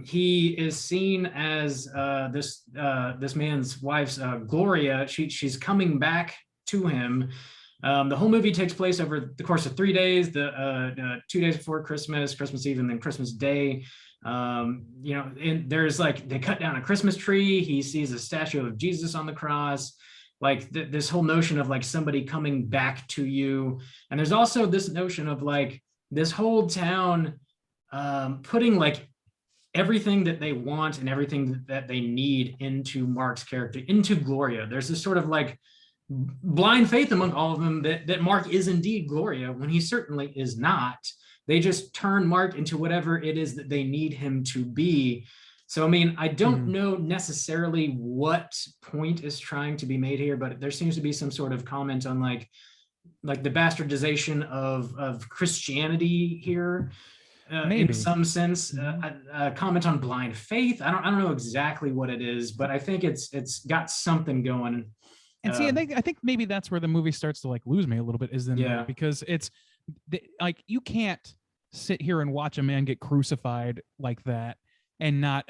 He is seen as this man's wife's Gloria. She's coming back to him. The whole movie takes place over the course of 3 days, the 2 days before Christmas, Christmas Eve, and then Christmas Day. And there's like, they cut down a Christmas tree. He sees a statue of Jesus on the cross, like this whole notion of like somebody coming back to you. And there's also this notion of like this whole town putting like everything that they want and everything that they need into Mark's character, into Gloria. There's this sort of like blind faith among all of them that Mark is indeed Gloria when he certainly is not. They just turn Mark into whatever it is that they need him to be. So, I mean, I don't know necessarily what point is trying to be made here, but there seems to be some sort of comment on like the bastardization of Christianity here. In some sense, a comment on blind faith. I don't know exactly what it is, but I think it's got something going. And see, I think maybe that's where the movie starts to like lose me a little bit, is in there, because it's like you can't sit here and watch a man get crucified like that and not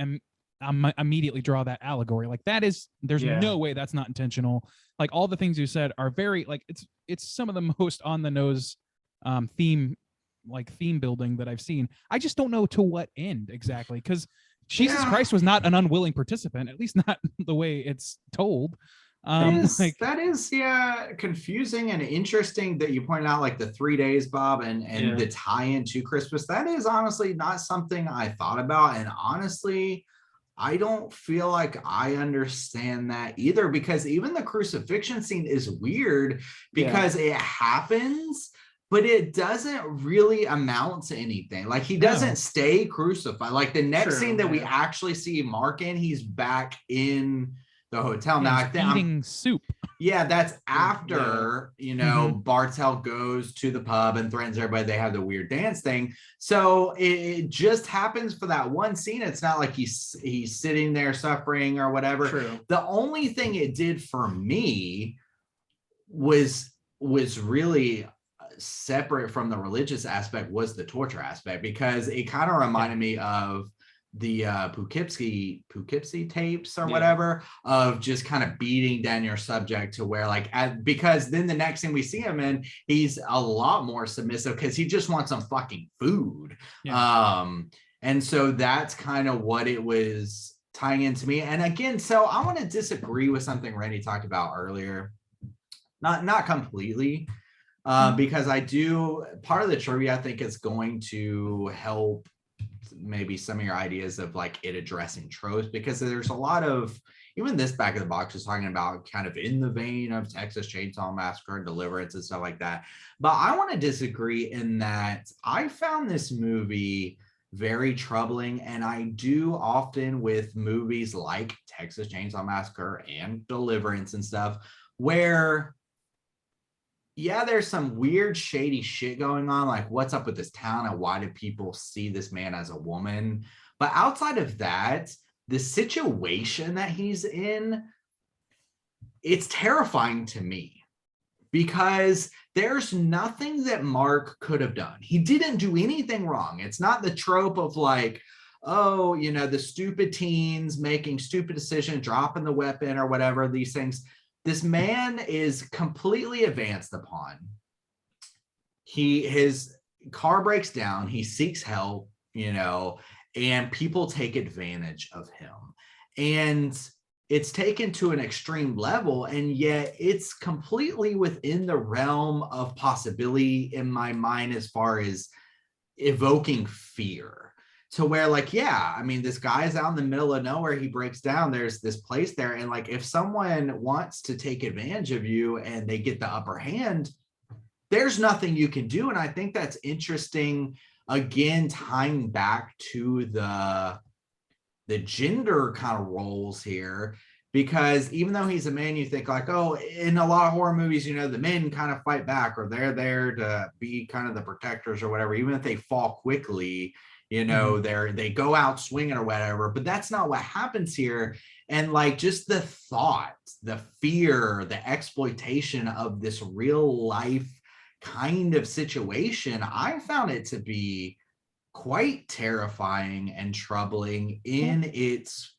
immediately draw that allegory. Like there's no way that's not intentional. Like all the things you said are very like it's some of the most on the nose theme building that I've seen. I just don't know to what end exactly, because Jesus Christ was not an unwilling participant, at least not the way it's told. That is confusing and interesting that you pointed out like the 3 days, Bob, and the tie-in to Christmas. That is honestly not something I thought about, and honestly I don't feel like I understand that either, because even the crucifixion scene is weird because it happens, but it doesn't really amount to anything. Like he doesn't stay crucified. Like the next scene that we actually see Mark in, he's back in the hotel. Now I think eating soup. Yeah, that's after Bartel goes to the pub and threatens everybody. They have the weird dance thing. So it just happens for that one scene. It's not like he's sitting there suffering or whatever. True. The only thing it did for me was really separate from the religious aspect was the torture aspect, because it kind of reminded me of the Poughkeepsie tapes or whatever, of just kind of beating down your subject to where like because then the next thing we see him in, he's a lot more submissive because he just wants some fucking food. And so that's kind of what it was tying into me. And again, so I want to disagree with something Randy talked about earlier, not completely, because I do, part of the trivia I think is going to help maybe some of your ideas of like it addressing tropes, because there's a lot of, even this back of the box is talking about kind of in the vein of Texas Chainsaw Massacre and Deliverance and stuff like that. But I want to disagree in that I found this movie very troubling, and I do often with movies like Texas Chainsaw Massacre and Deliverance and stuff, where there's some weird shady shit going on, like what's up with this town and why do people see this man as a woman? But outside of that, the situation that he's in, it's terrifying to me, because there's nothing that Mark could have done. He didn't do anything wrong. It's not the trope of like, oh, the stupid teens making stupid decisions, dropping the weapon or whatever, these things. This man is completely advanced upon. His car breaks down. He seeks help, and people take advantage of him. And it's taken to an extreme level, and yet it's completely within the realm of possibility in my mind as far as evoking fear. To where, like, yeah, I mean, this guy's out in the middle of nowhere, he breaks down, there's this place there, and like if someone wants to take advantage of you and they get the upper hand, there's nothing you can do. And I think that's interesting, again, tying back to the gender kind of roles here, because even though he's a man, you think like, oh, in a lot of horror movies, you know, the men kind of fight back, or they're there to be kind of the protectors or whatever, even if they fall quickly, you know, they go out swinging or whatever. But that's not what happens here. And like just the thought, the fear, the exploitation of this real life kind of situation, I found it to be quite terrifying and troubling in its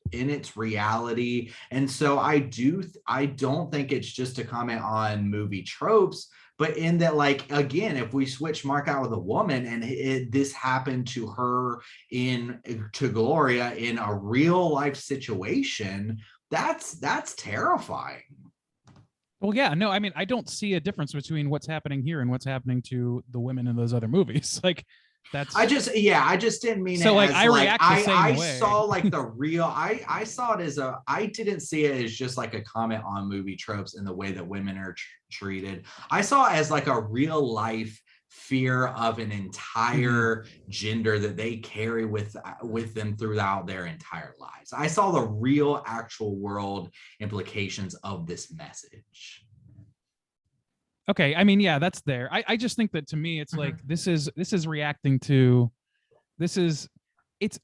reality. And so I don't think it's just a comment on movie tropes, but in that, like, again, if we switch Mark out with a woman and this happened to her to Gloria in a real life situation, that's terrifying. Well, yeah, no, I mean, I don't see a difference between what's happening here and what's happening to the women in those other movies. Like, that's I just didn't mean so it like as I react the same I way. saw like the real I saw it as I didn't see it as just like a comment on movie tropes and the way that women are treated. I saw it as like a real life fear of an entire gender that they carry with them throughout their entire lives. I saw the real actual world implications of this message. Okay, I mean, yeah, that's there. I just think that to me, it's like this is reacting to it's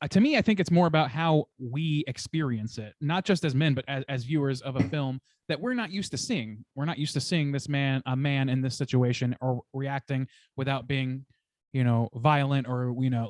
to me, I think it's more about how we experience it, not just as men, but as viewers of a film that we're not used to seeing. We're not used to seeing a man in this situation or reacting without being, you know, violent or, you know,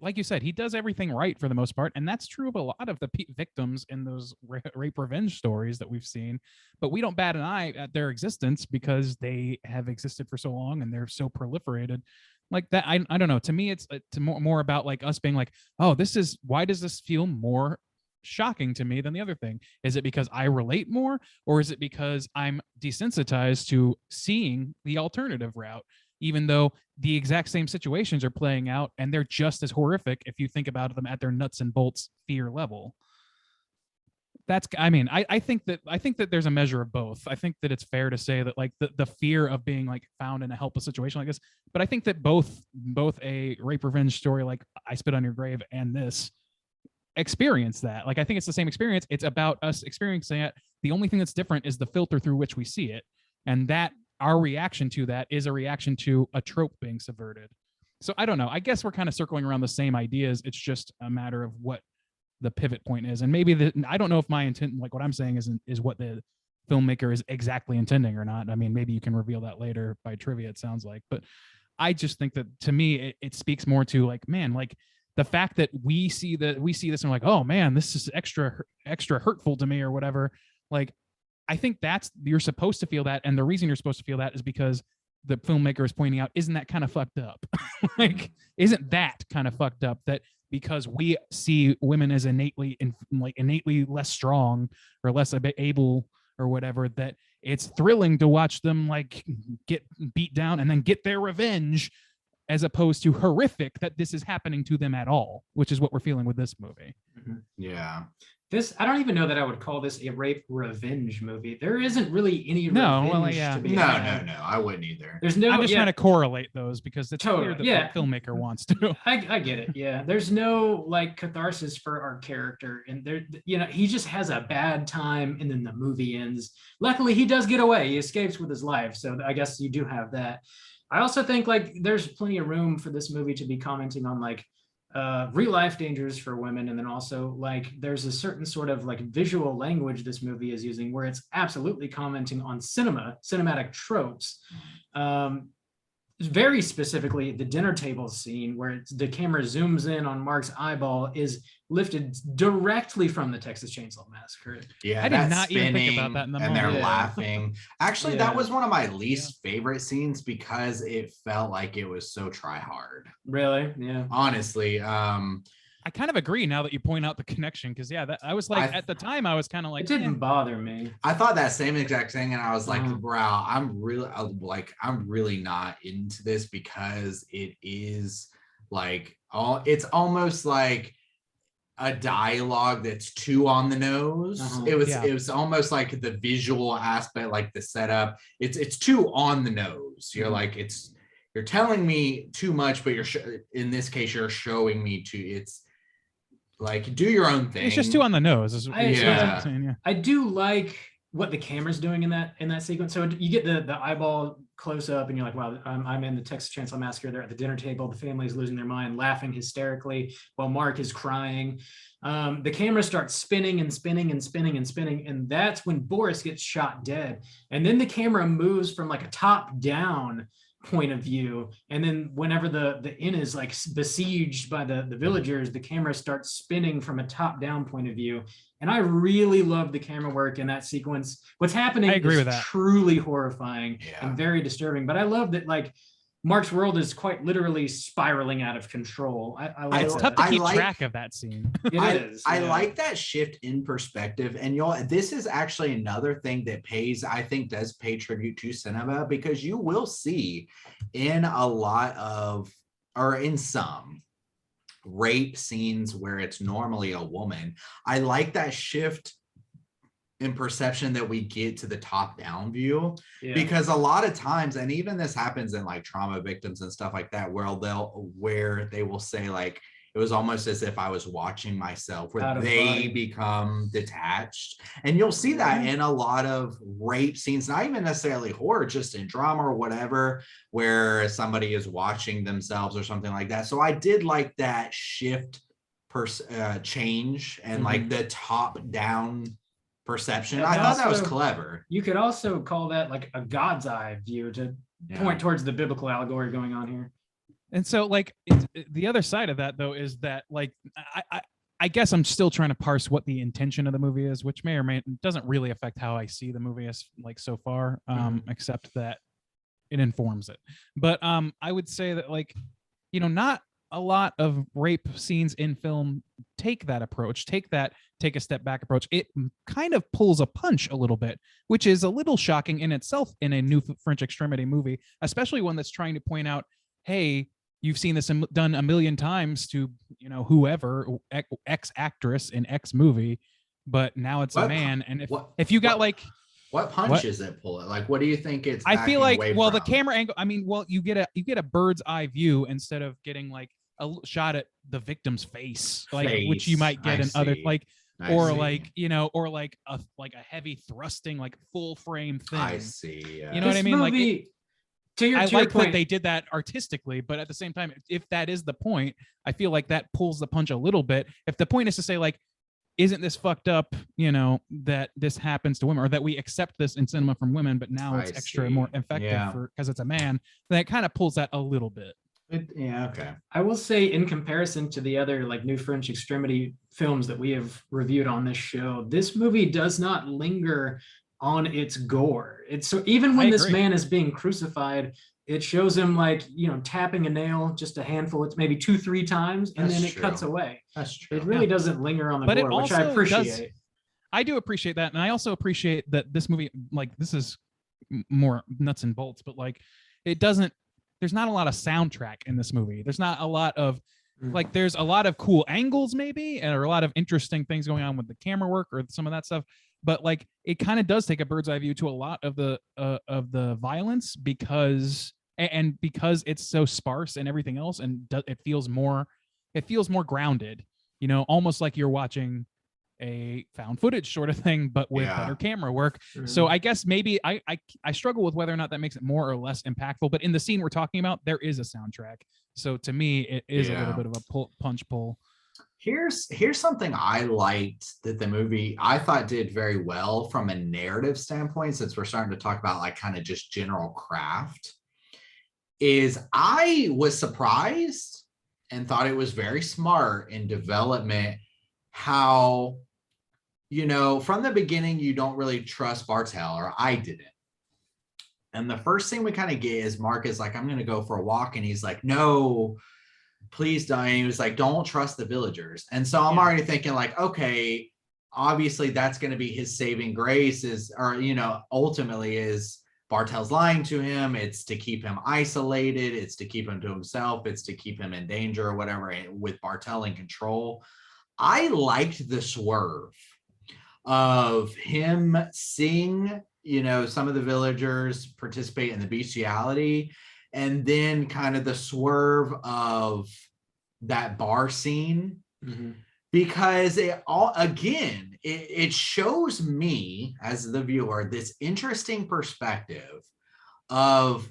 like you said, he does everything right for the most part. And that's true of a lot of the victims in those rape revenge stories that we've seen. But we don't bat an eye at their existence because they have existed for so long and they're so proliferated. Like that, I don't know. To me, it's more about like us being like, oh, why does this feel more shocking to me than the other thing? Is it because I relate more, or is it because I'm desensitized to seeing the alternative route? Even though the exact same situations are playing out and they're just as horrific if you think about them at their nuts and bolts fear level. I think that there's a measure of both. I think that it's fair to say that like the fear of being like found in a helpless situation like this, but I think that both a rape revenge story like I Spit on Your Grave and this experience that. Like I think it's the same experience. It's about us experiencing it. The only thing that's different is the filter through which we see it, and that our reaction to that is a reaction to a trope being subverted. So I don't know. I guess we're kind of circling around the same ideas. It's just a matter of what the pivot point is. And maybe I don't know if my intent, like what I'm saying is what the filmmaker is exactly intending or not. I mean, maybe you can reveal that later by trivia, it sounds like. But I just think that to me, it speaks more to like, man, like the fact that we see this and we're like, oh man, this is extra hurtful to me or whatever. Like, I think you're supposed to feel that. And the reason you're supposed to feel that is because the filmmaker is pointing out, isn't that kind of fucked up? Like, isn't that kind of fucked up that because we see women as innately less strong or less able or whatever, that it's thrilling to watch them like get beat down and then get their revenge, as opposed to horrific that this is happening to them at all, which is what we're feeling with this movie. Yeah. I don't even know that I would call this a rape revenge movie. There isn't really any revenge to be had. No, I wouldn't either. There's no. I'm just trying to correlate those because it's Totally, clear that the filmmaker wants to. I get it. Yeah, there's no like catharsis for our character, and there, you know, he just has a bad time, and then the movie ends. Luckily, he does get away. He escapes with his life, so I guess you do have that. I also think like there's plenty of room for this movie to be commenting on like real life dangers for women, and then also like there's a certain sort of like visual language this movie is using where it's absolutely commenting on cinematic tropes. Very specifically, the dinner table scene where the camera zooms in on Mark's eyeball is lifted directly from the Texas Chainsaw Massacre. Yeah, I did not even think about that in the and moment. they're laughing. Actually, that was one of my least favorite scenes because it felt like it was so try hard. Really? Yeah. Honestly, I I kind of agree now that you point out the connection, because that I was like, at the time I was kind of like, It didn't bother me. I thought that same exact thing, and I was like, Uh-huh. bro, I'm really not into this, because it is like it's almost like a dialogue that's too on the nose. Uh-huh. It was almost like the visual aspect, like the setup. It's too on the nose. You're like, you're telling me too much, but in this case you're showing me it's like, do your own thing. it's just too on the nose. Is what I'm Yeah. saying, yeah. I do like what the camera's doing in that sequence. So you get the eyeball close up, and you're like, wow, I'm in the Texas Chainsaw Massacre. They're at the dinner table. The family's losing their mind, laughing hysterically while Mark is crying. The camera starts spinning and spinning and spinning and spinning, and that's when Boris gets shot dead. And then the camera moves from like a top down point of view, and then whenever the inn is like besieged by the villagers, the camera starts spinning from a top down point of view. And I really love the camera work in that sequence. What's happening I agree is with that. truly horrifying Yeah. and very disturbing, but I love that like Mark's world is quite literally spiraling out of control. I like It's that. tough to I keep like- track of that scene. It is. I yeah. like that shift in perspective, and this is actually another thing that does pay tribute to cinema, because you will see in in some rape scenes where it's normally a woman. I like that shift in perception that we get to the top down view, Yeah. because a lot of times, and even this happens in like trauma victims and stuff like that, where they will say like, it was almost as if I was watching myself, Out where of they body. become detached. And you'll see that Mhm. in a lot of rape scenes, not even necessarily horror, just in drama or whatever, where somebody is watching themselves or something like that. So I did like that shift change, and like the top down perception. And I thought that was also- clever. You could also call that like a God's eye view to point towards the biblical allegory going on here. And so like the other side of that though is that like I guess I'm still trying to parse what the intention of the movie is, which may or may doesn't really affect how I see the movie as like so far, except that it informs it. But I would say that like, not a lot of rape scenes in film take that approach, take a step back approach. It kind of pulls a punch a little bit, which is a little shocking in itself in a new French extremity movie, especially one that's trying to point out, hey, you've seen this done a million times to, whoever, X actress in X movie, but now it's a man. And if you got like, what punch is it pulling? Like, what do you think it's? I feel like, away well, the from? camera angle, I mean, well, you get a bird's eye view instead of getting like a shot at the victim's face, like which you might get in other like, or like, or like a heavy thrusting, like full frame thing. I see. You know what I mean? Like, I to your like point, that they did that artistically, but at the same time, if that is the point, I feel like that pulls the punch a little bit. If the point is to say like, isn't this fucked up, that this happens to women, or that we accept this in cinema from women, but now it's extra more effective because it's a man, then it kind of pulls that a little bit. Okay. I will say, in comparison to the other like new French extremity films that we have reviewed on this show, this movie does not linger on its gore. It's so even when this man is being crucified, it shows him like, tapping a nail just a handful, it's maybe 2-3 times, and then it cuts away. That's true. It really doesn't linger on the But it gore, which I also appreciate. I do appreciate that, and I also appreciate that this movie, like, this is more nuts and bolts, but like, there's not a lot of soundtrack in this movie. There's not a lot of like, there's a lot of cool angles maybe, and a lot of interesting things going on with the camera work or some of that stuff. But like, it kind of does take a bird's eye view to a lot of the violence because it's so sparse and everything else, and it feels more grounded, almost like you're watching a found footage sort of thing, but with better camera work. So I guess maybe I struggle with whether or not that makes it more or less impactful. But in the scene we're talking about, there is a soundtrack. So to me, it is a little bit of a punch pull. Here's something I liked that the movie I thought did very well from a narrative standpoint, since we're starting to talk about like kind of just general craft, is I was surprised and thought it was very smart in development how, from the beginning, you don't really trust Bartel, or I didn't. And the first thing we kind of get is Mark is like, I'm going to go for a walk. And he's like, no, please don't. And he was like, don't trust the villagers. And so I'm already thinking like, okay, obviously that's going to be his saving grace ultimately is Bartel's lying to him. It's to keep him isolated. It's to keep him to himself. It's to keep him in danger or whatever, with Bartel in control. I liked the swerve of him seeing, some of the villagers participate in the bestiality, and then kind of the swerve of that bar scene, because it shows me as the viewer this interesting perspective of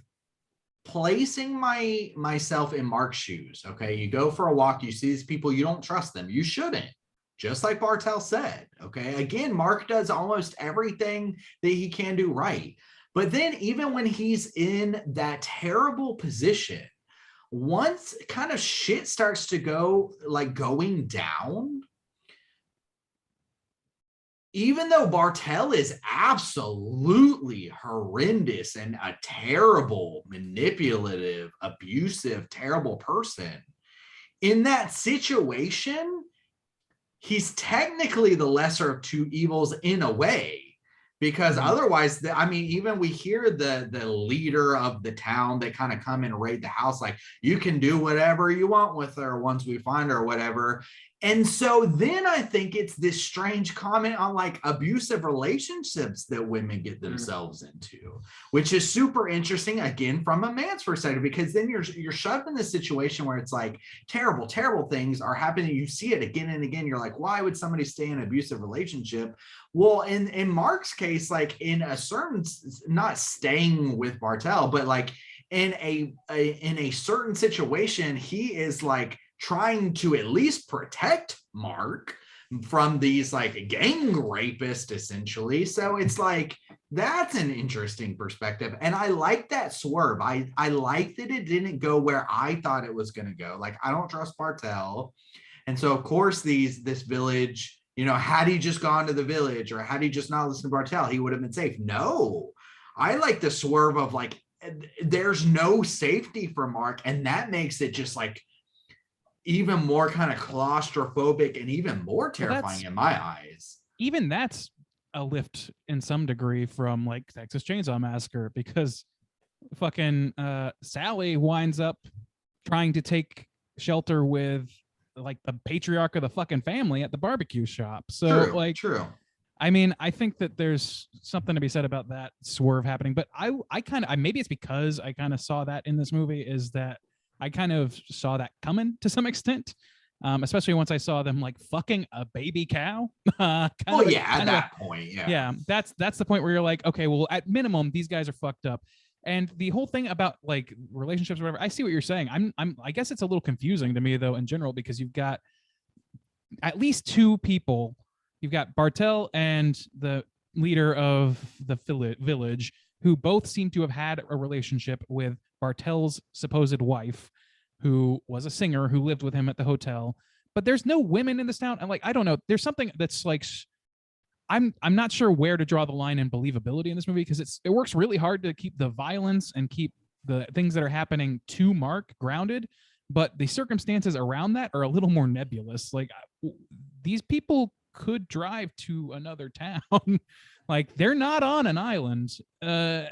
placing myself in Mark's shoes. Okay, you go for a walk, you see these people, you don't trust them, you shouldn't, just like Bartel said. Okay, again, Mark does almost everything that he can do right, but then even when he's in that terrible position, once kind of shit starts to going down, even though Bartel is absolutely horrendous and a terrible, manipulative, abusive, terrible person, in that situation, he's technically the lesser of two evils in a way, because otherwise, even we hear the leader of the town that kind of come and raid the house, like, you can do whatever you want with her once we find her or whatever. And so then I think it's this strange comment on like abusive relationships that women get themselves into, which is super interesting, again, from a man's perspective, because then you're shoved in this situation where it's like terrible, terrible things are happening. You see it again and again. You're like, why would somebody stay in an abusive relationship? Well, in Mark's case, like in a certain, not staying with Bartel, but like in a certain situation, he is like trying to at least protect Mark from these like gang rapists, essentially. So it's like, that's an interesting perspective. And I like that swerve. I like that it didn't go where I thought it was going to go. Like, I don't trust Bartel. And so of course this village, had he just gone to the village, or had he just not listened to Bartel, he would have been safe. No, I like the swerve of like, there's no safety for Mark. And that makes it just like even more kind of claustrophobic and even more terrifying in my eyes. Even that's a lift in some degree from like Texas Chainsaw Massacre, because fucking Sally winds up trying to take shelter with like the patriarch of the fucking family at the barbecue shop. So true. I mean, I think that there's something to be said about that swerve happening, but I kind of, maybe it's because I kind of saw that in this movie, is that I kind of saw that coming to some extent, especially once I saw them like fucking a baby cow. At that point, yeah, that's the point where you're like, okay, well, at minimum, these guys are fucked up. And the whole thing about like relationships or whatever, I see what you're saying. I guess it's a little confusing to me though in general, because you've got at least two people. You've got Bartel and the leader of the village, who both seem to have had a relationship with Bartel's supposed wife, who was a singer who lived with him at the hotel. But there's no women in this town. And like, I don't know, there's something that's like, I'm not sure where to draw the line in believability in this movie, because it works really hard to keep the violence and keep the things that are happening to Mark grounded, but the circumstances around that are a little more nebulous. Like, these people could drive to another town. Like, they're not on an island. I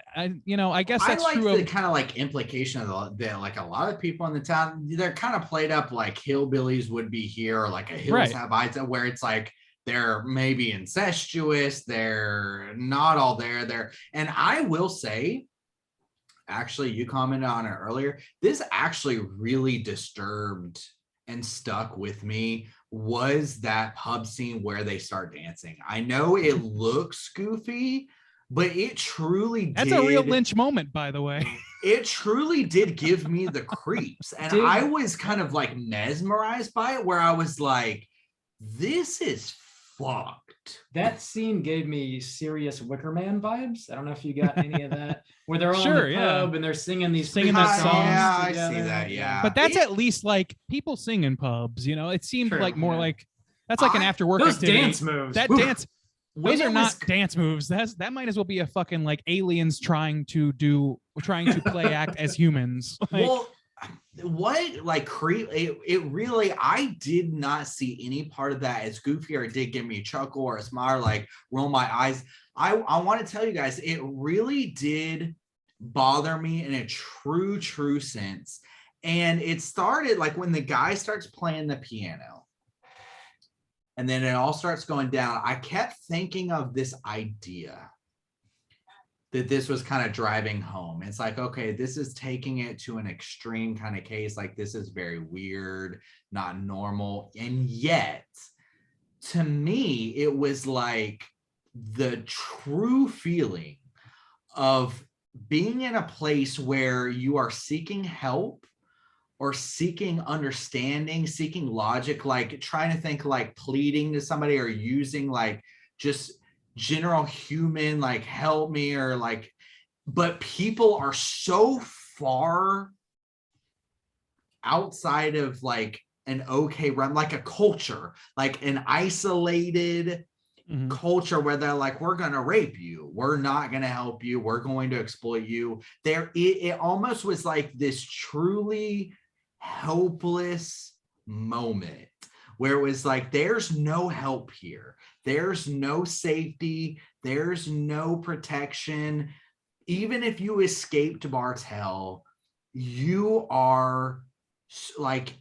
guess that's I like true. The kind of like implication of that, like a lot of people in the town, they're kind of played up like hillbillies would be here, or like a hills have eyes, where it's like they're maybe incestuous, they're not all there. And I will say, actually, you commented on it earlier, this actually really disturbed and stuck with me, was that pub scene where they start dancing. I know it looks goofy, but it truly That's a real Lynch moment, by the way. It truly did give me the creeps. And I was kind of like mesmerized by it, where I was like, this is fucked. That scene gave me serious Wicker Man vibes. I don't know if you got any of that, where they're all in the pub and they're singing these songs. Yeah, I see that. Yeah, but that's at least like people sing in pubs. It seemed like more like that's like an after work those activity. Dance moves. That dance. Those are not dance moves. That might as well be a fucking like aliens trying to play act as humans. Like, well, what like it really, I did not see any part of that as goofy, or it did give me a chuckle or a smile, or like roll my eyes. I want to tell you guys, it really did bother me in a true sense. And it started like when the guy starts playing the piano and then it all starts going down. I kept thinking of this idea that this was kind of driving home. It's like, okay, this is taking it to an extreme kind of case. Like, this is very weird, not normal. And yet, to me, it was like the true feeling of being in a place where you are seeking help or seeking understanding, seeking logic, like trying to think, like pleading to somebody, or using like just general human, like help me, or like, but people are so far outside of like an okay run, like a culture, like an isolated culture where they're like, we're gonna rape you, we're not gonna help you, we're going to exploit you. It almost was like this truly helpless moment where it was like, there's no help here, there's no safety, there's no protection. Even if you escaped Bartel, you are like,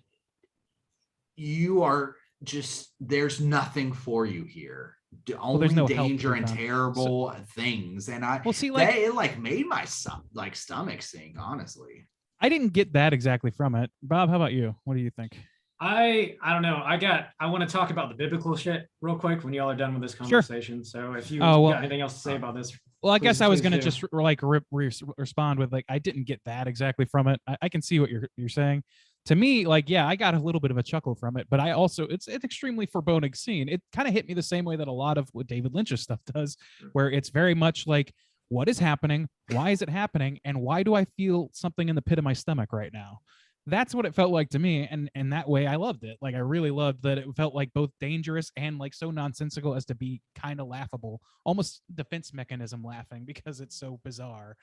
you are just, there's nothing for you here. Only no danger and terrible things. And it like made my stomach sink, honestly. I didn't get that exactly from it. Bob, how about you? What do you think? I don't know. I want to talk about the biblical shit real quick when y'all are done with this conversation. Sure. So if you got anything else to say about this. Well, I guess I was going to just like respond with like, I didn't get that exactly from it. I can see what you're saying. To me, like, yeah, I got a little bit of a chuckle from it, but I also, it's an extremely foreboding scene. It kind of hit me the same way that a lot of what David Lynch's stuff does, where it's very much like, what is happening? Why is it happening? And why do I feel something in the pit of my stomach right now? That's what it felt like to me. And that way I loved it. Like, I really loved that it felt like both dangerous and like so nonsensical as to be kind of laughable, almost defense mechanism laughing because it's so bizarre.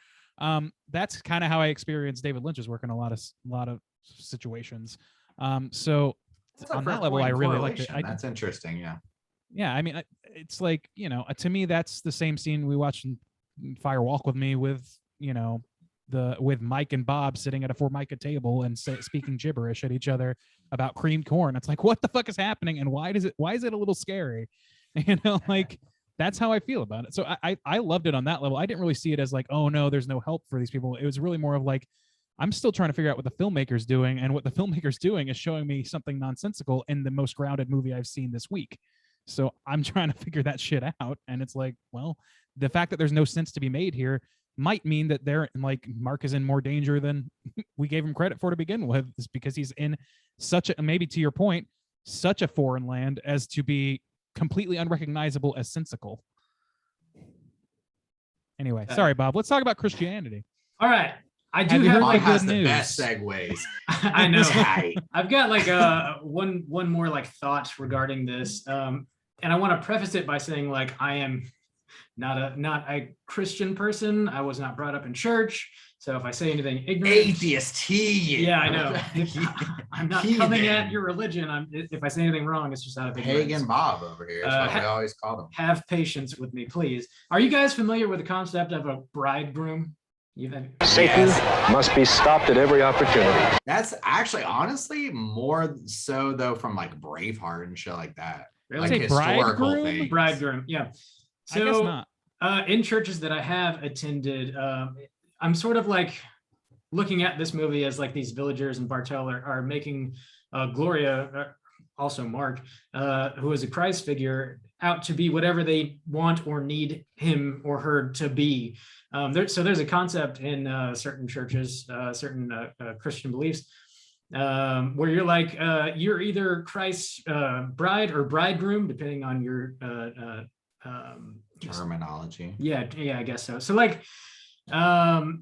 That's kind of how I experienced David Lynch's work in a lot of situations. So on that level, I really liked it. That's interesting. Yeah. Yeah. I mean, it's like, you know, to me, that's the same scene we watched in Fire Walk with Me with, you know, with Mike and Bob sitting at a Formica table and speaking gibberish at each other about creamed corn. It's like, what the fuck is happening? And why is it a little scary? You know, like, that's how I feel about it. So I loved it on that level. I didn't really see it as like, oh no, there's no help for these people. It was really more of like, I'm still trying to figure out what the filmmaker's doing, and what the filmmaker's doing is showing me something nonsensical in the most grounded movie I've seen this week. So I'm trying to figure that shit out. And it's like, well, the fact that there's no sense to be made here might mean that they're like, Mark is in more danger than we gave him credit for to begin with, is because he's in such a, maybe to your point, such a foreign land as to be completely unrecognizable as sensical. Sorry, Bob, let's talk about Christianity. All right. I do have like good news. Best segues. I know. I've got like one more like thought regarding this. And I want to preface it by saying, like, I am not a Christian person. I was not brought up in church. So if I say anything ignorant, atheist, yeah, I know. I'm not coming at your religion. If I say anything wrong, it's just out of ignorance. Pagan Bob over here. That's what we always call him. Have patience with me, please. Are you guys familiar with the concept of a bridegroom? Satan must be stopped at every opportunity. That's actually, honestly, more so though from like Braveheart and shit like that. Really? Like historical things. Bridegroom, yeah. So, I guess not. In churches that I have attended, I'm sort of like looking at this movie as like these villagers and Bartel are making Gloria, also Mark, who is a Christ figure, out to be whatever they want or need him or her to be. So there's a concept in certain churches, certain Christian beliefs, where you're like, you're either Christ's bride or bridegroom, depending on your terminology. Yeah, I guess so. So like,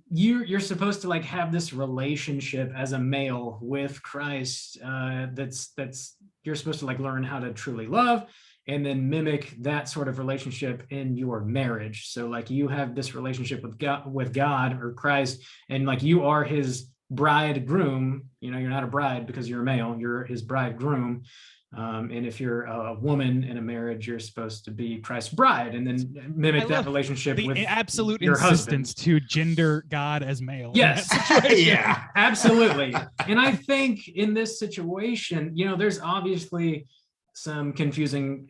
you're supposed to like have this relationship as a male with Christ. That's you're supposed to like learn how to truly love, and then mimic that sort of relationship in your marriage. So like, you have this relationship with God or Christ, and like, you are his bridegroom. You know, you're not a bride because you're a male, you're his bridegroom. And if you're a woman in a marriage, you're supposed to be Christ's bride, and then mimic that relationship the with absolute your insistence husband. to gender God as male. Yes, Yeah. absolutely. And I think in this situation, you know, there's obviously some confusing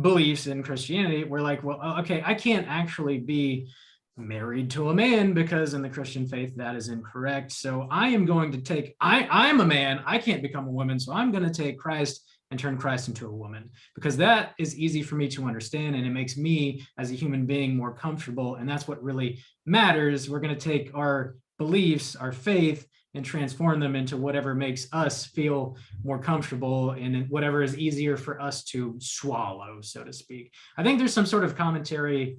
beliefs in Christianity. We're like, well, okay, I can't actually be married to a man because in the Christian faith that is incorrect. So I am going to take, I'm a man, I can't become a woman, so I'm going to take Christ and turn Christ into a woman, because that is easy for me to understand, and it makes me as a human being more comfortable, and that's what really matters. We're going to take our beliefs, our faith, and transform them into whatever makes us feel more comfortable and whatever is easier for us to swallow, so to speak. I think there's some sort of commentary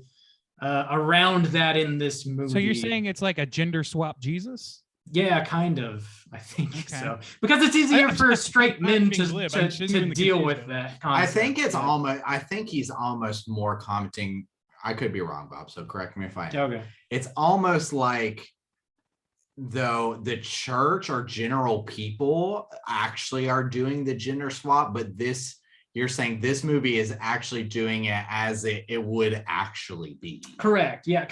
around that in this movie. So you're saying it's like a gender swap Jesus? Yeah, kind of. I think so, because it's easier for straight men to deal with that concept. I think it's almost. I think he's almost more commenting. I could be wrong, Bob. So correct me if I am. Okay. It's almost like though the church or general people actually are doing the gender swap, but this. You're saying this movie is actually doing it as it would actually be. Correct. Yeah.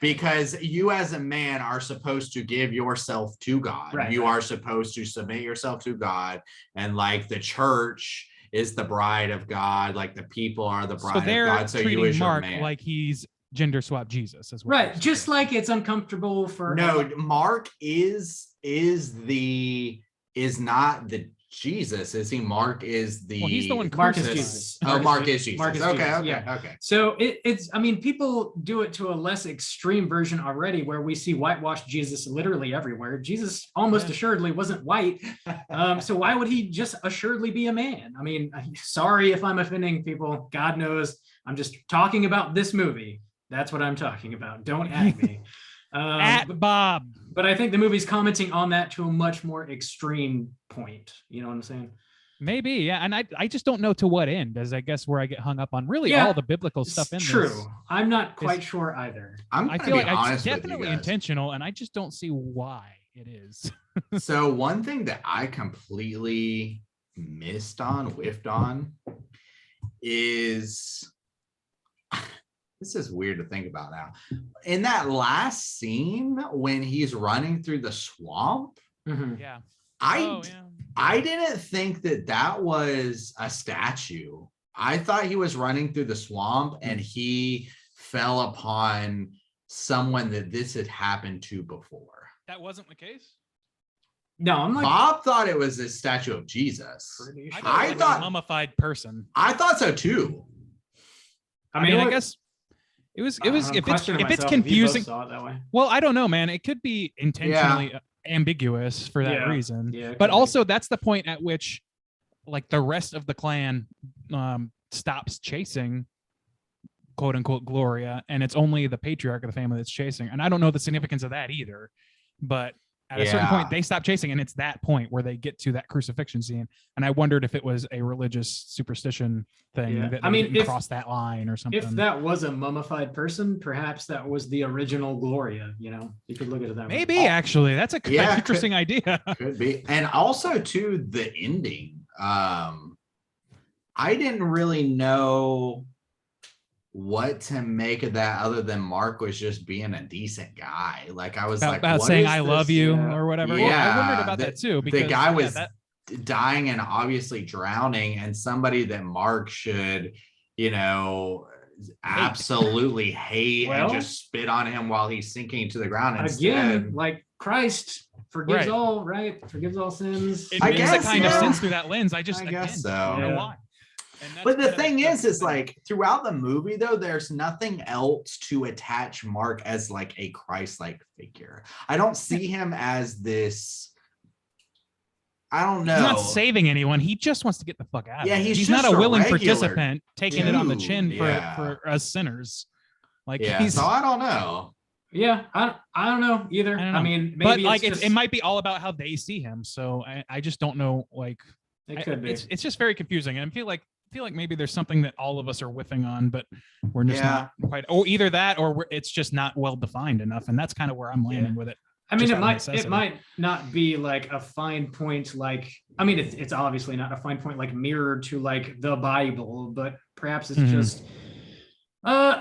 Because you as a man are supposed to give yourself to God. Right, you are supposed to submit yourself to God. And like the church is the bride of God. Like the people are the bride of God. So you as Mark your man. like he's gender swap Jesus as well. Right. Just like it's uncomfortable for. No, Mark is not the Jesus, is he? Mark is the. Well, he's the one. Mark is Jesus. Mark is Jesus. Mark is okay, Jesus. okay, Yeah. okay. So it's. I mean, people do it to a less extreme version already, where we see whitewashed Jesus literally everywhere. Jesus almost assuredly wasn't white, so why would he just assuredly be a man? I mean, sorry if I'm offending people. God knows, I'm just talking about this movie. That's what I'm talking about. Don't at me. At Bob. But I think the movie's commenting on that to a much more extreme point. You know what I'm saying? Maybe, yeah. And I just don't know to what end, as I guess where I get hung up on really all the biblical stuff in true. This. I'm not quite sure either. I feel like it's definitely intentional, and I just don't see why it is. So one thing that I completely whiffed on is this is weird to think about now. In that last scene when he's running through the swamp, yeah, I didn't think that was a statue. I thought he was running through the swamp and he fell upon someone that this had happened to before. That wasn't the case? No, I'm like, Bob thought it was a statue of Jesus. I thought a mummified person. I thought so too. I mean, I guess it was if it's confusing. Well, I don't know, man. It could be intentionally ambiguous for that reason. Yeah, but also that's the point at which like the rest of the clan stops chasing quote unquote Gloria, and it's only the patriarch of the family that's chasing. And I don't know the significance of that either, but at a certain point they stop chasing, and it's that point where they get to that crucifixion scene. And I wondered if it was a religious superstition thing that they didn't cross that line or something. If that was a mummified person, perhaps that was the original Gloria. You know, you could look at it that way. Maybe actually that's a interesting idea. Could be. And also to the ending, I didn't really know what to make of that other than Mark was just being a decent guy. Like I was about saying I love you or whatever. Yeah, well, I wondered about that too, because the guy was dying and obviously drowning, and somebody that Mark should, absolutely hate and just spit on him while he's sinking to the ground. Again, like Christ forgives all, right? Forgives all sins. It makes a kind of sense through that lens. I guess so. I don't know why. But the thing is like throughout the movie, though, there's nothing else to attach Mark as like a Christ-like figure. I don't see him as this. I don't know. He's not saving anyone. He just wants to get the fuck out. Yeah, of it. He's not a willing participant taking it on the chin for us sinners. Like so I don't know. Yeah, I don't know either. I mean, maybe but like it might be all about how they see him. So I just don't know. Like it could be. It's just very confusing, and I feel like maybe there's something that all of us are whiffing on, but we're just not quite. Or either that, or it's just not well defined enough, and that's kind of where I'm landing with it. I mean, just it out of might necessity. not be like a fine point, like I mean, it's obviously not a fine point like mirrored to like the Bible, but perhaps it's Mhm. just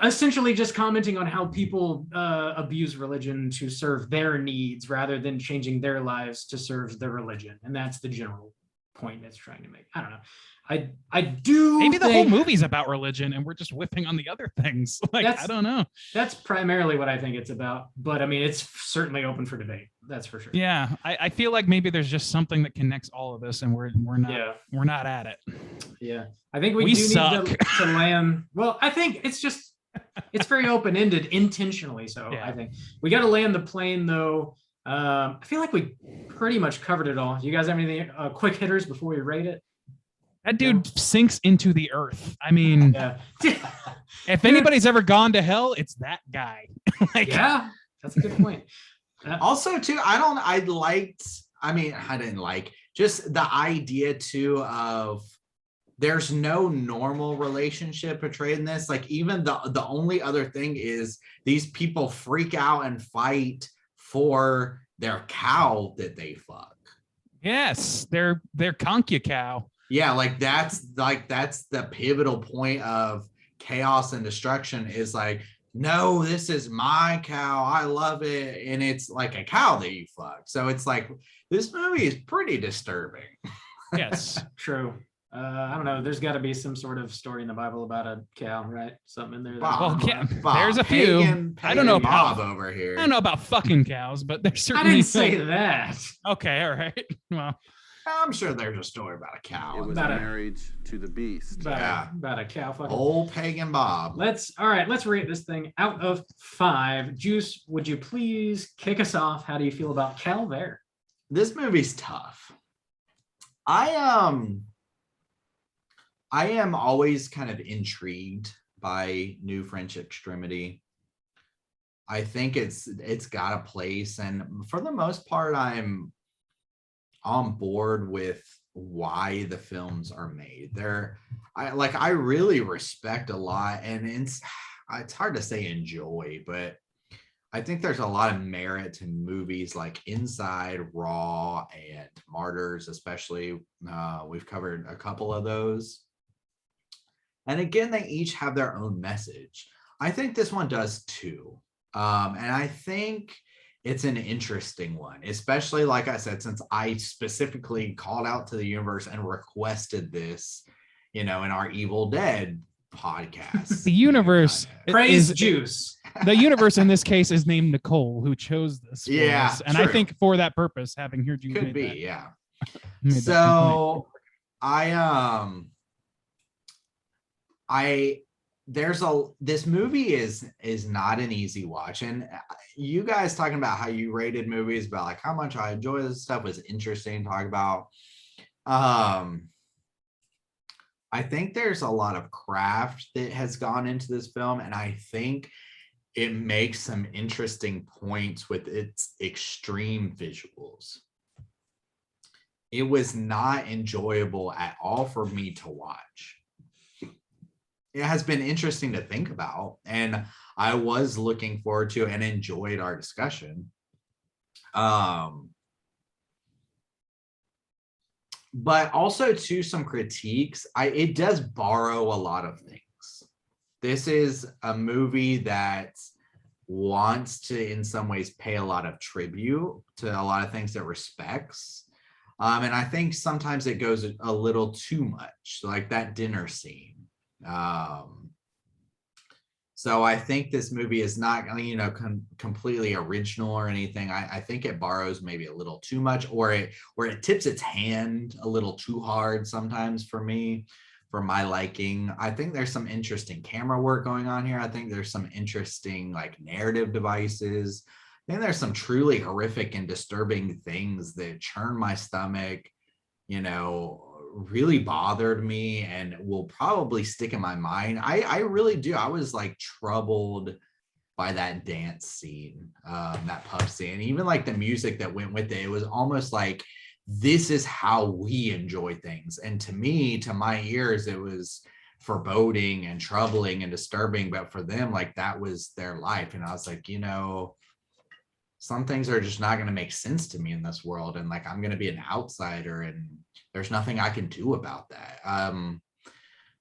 essentially just commenting on how people abuse religion to serve their needs rather than changing their lives to serve the religion, and that's the general point it's trying to make. I don't know. I do Maybe the whole think movie's about religion and we're just whipping on the other things. Like, I don't know. that's primarily what I think it's about, but I mean, it's certainly open for debate. That's for sure. Yeah, I feel like maybe there's just something that connects all of this, and we're not at it. Yeah, I think we We do suck. need to land. Well, I think it's just it's very open ended intentionally. So Yeah. I think we got to land the plane though. I feel like we pretty much covered it all. You guys have anything quick hitters before we rate it? That dude sinks into the earth. I mean, Yeah. if anybody's ever gone to hell, it's that guy. Like, Yeah, that's a good point. Also, too, I didn't like just the idea too of there's no normal relationship portrayed in this. Like, even the only other thing is these people freak out and fight for their cow that they fuck. yes, they're conky cow. Yeah, that's the pivotal point of chaos and destruction is like, no, this is my cow. I love it. And it's like a cow that you fuck. So it's like, this movie is pretty disturbing. Yes. True. I don't know. There's got to be some sort of story in the Bible about a cow, right? Something in there. that- Bob, Well, yeah, Bob, there's a few. I don't know Bob about over here. I don't know about fucking cows, but there's I certainly didn't say that. Okay, all right. Well, I'm sure there's a story about a cow. It was About a a- marriage to the beast. About a cow fucking. Old pagan Bob. Let's rate this thing out of 5. Juice, would you please kick us off? How do you feel about Calvaire? This movie's tough. I am always kind of intrigued by New French Extremity. I think it's got a place, and for the most part, I'm on board with why the films are made. I really respect a lot, and it's hard to say enjoy, but I think there's a lot of merit to movies like Inside, Raw, and Martyrs, especially. We've covered a couple of those. And again, they each have their own message. I think this one does too. And I think it's an interesting one, especially, like I said, since I specifically called out to the universe and requested this, in our Evil Dead podcast. the universe Praise is Juice. the universe in this case is named Nicole, who chose this. For Yeah, us. And I true. think for that purpose, having heard you Could made be, that- yeah. made that So this movie is not an easy watch, and you guys talking about how you rated movies about like how much I enjoy this stuff was interesting to talk about. I think there's a lot of craft that has gone into this film, and I think it makes some interesting points with its extreme visuals. It was not enjoyable at all for me to watch. It has been interesting to think about, and I was looking forward to and enjoyed our discussion. But also to some critiques, it does borrow a lot of things. This is a movie that wants to, in some ways, pay a lot of tribute to a lot of things it respects. And I think sometimes it goes a little too much, like that dinner scene. So I think this movie is not, completely original or anything. I think it borrows maybe a little too much, or it tips its hand a little too hard sometimes for me, for my liking. I think there's some interesting camera work going on here. I think there's some interesting narrative devices. I think there's some truly horrific and disturbing things that churn my stomach, really bothered me and will probably stick in my mind. I really do. I was troubled by that dance scene, that pub scene, even the music that went with it. It was almost like, this is how we enjoy things. And to me, to my ears, it was foreboding and troubling and disturbing, but for them, that was their life. And I was like, some things are just not going to make sense to me in this world, and like I'm going to be an outsider, and there's nothing I can do about that.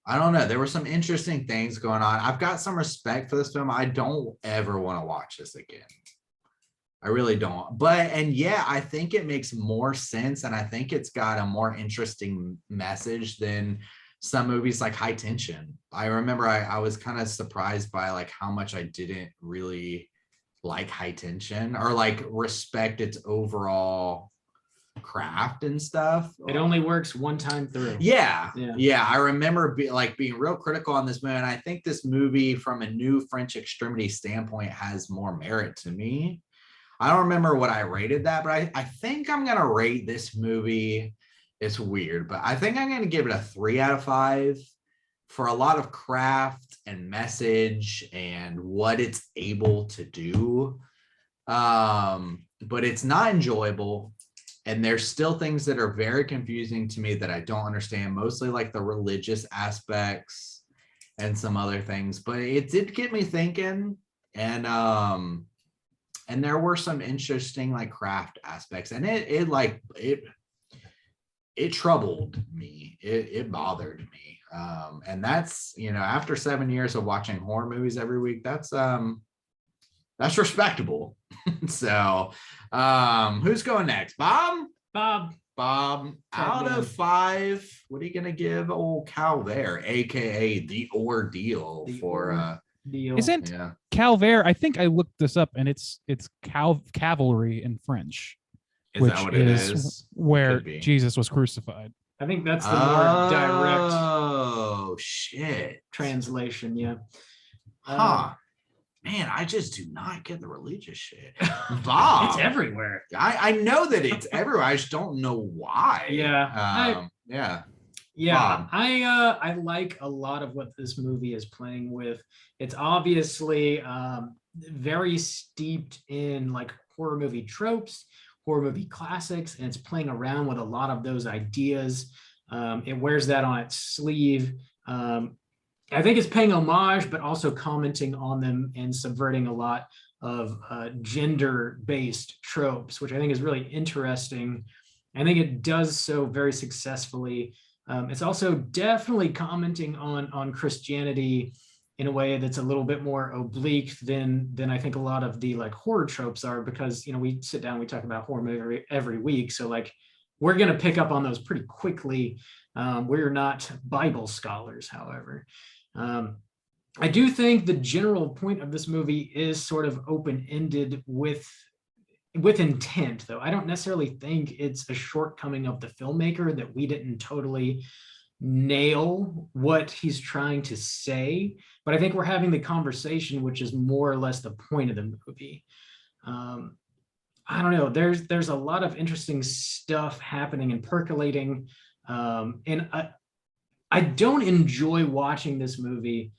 I don't know. There were some interesting things going on. I've got some respect for this film. I don't ever want to watch this again. I really don't. But, and yeah, I think it makes more sense. And I think it's got a more interesting message than some movies like High Tension. I remember I was kind of surprised by like how much I didn't really like High Tension or like respect its overall craft and stuff. It only works one time through. Yeah. I remember being real critical on this movie, and I think this movie, from a new French extremity standpoint, has more merit to me. I don't remember what I rated that, but I think I'm gonna rate this movie. It's weird, but I think I'm gonna give it a 3 out of 5 for a lot of craft and message and what it's able to do. But it's not enjoyable. And there's still things that are very confusing to me that I don't understand, mostly like the religious aspects and some other things. But it did get me thinking, and there were some interesting like craft aspects, and it troubled me. It bothered me. And that's, after 7 years of watching horror movies every week, that's respectable. So who's going next? Bob, out of 5, what are you gonna give old Calvaire, aka The Ordeal? Isn't Calvaire, I think I looked this up, and it's cavalry in French, Is that what it is? Where Jesus was crucified. I think that's the more direct shit translation. Yeah. Man, I just do not get the religious shit. Bob, it's everywhere. I know that it's everywhere. I just don't know why. Yeah. Bob. I like a lot of what this movie is playing with. It's obviously very steeped in like horror movie tropes, horror movie classics, and it's playing around with a lot of those ideas. It wears that on its sleeve. I think it's paying homage, but also commenting on them and subverting a lot of gender-based tropes, which I think is really interesting. I think it does so very successfully. It's also definitely commenting on Christianity in a way that's a little bit more oblique than I think a lot of the like horror tropes are, because we sit down, we talk about horror movie every week, so like we're going to pick up on those pretty quickly. We're not Bible scholars, however. I do think the general point of this movie is sort of open-ended with intent, though. I don't necessarily think it's a shortcoming of the filmmaker that we didn't totally nail what he's trying to say, but I think we're having the conversation, which is more or less the point of the movie. I don't know. There's a lot of interesting stuff happening and percolating, and I don't enjoy watching this movie.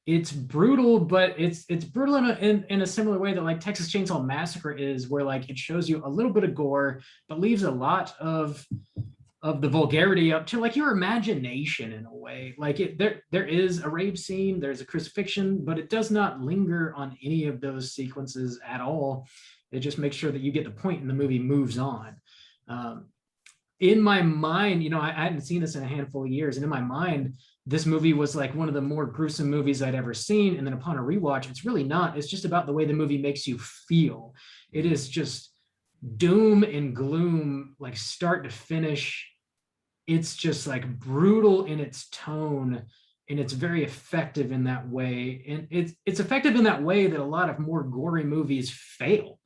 It's brutal, but it's brutal in a similar way that like Texas Chainsaw Massacre is, where like it shows you a little bit of gore, but leaves a lot of the vulgarity up to like your imagination in a way. Like there is a rape scene, there's a crucifixion, but it does not linger on any of those sequences at all. It just makes sure that you get the point and the movie moves on. In my mind, I hadn't seen this in a handful of years, and in my mind, this movie was like one of the more gruesome movies I'd ever seen. And then upon a rewatch, it's really not. It's just about the way the movie makes you feel. It is just doom and gloom, like start to finish. It's just like brutal in its tone, and it's very effective in that way. And it's effective in that way that a lot of more gory movies fail.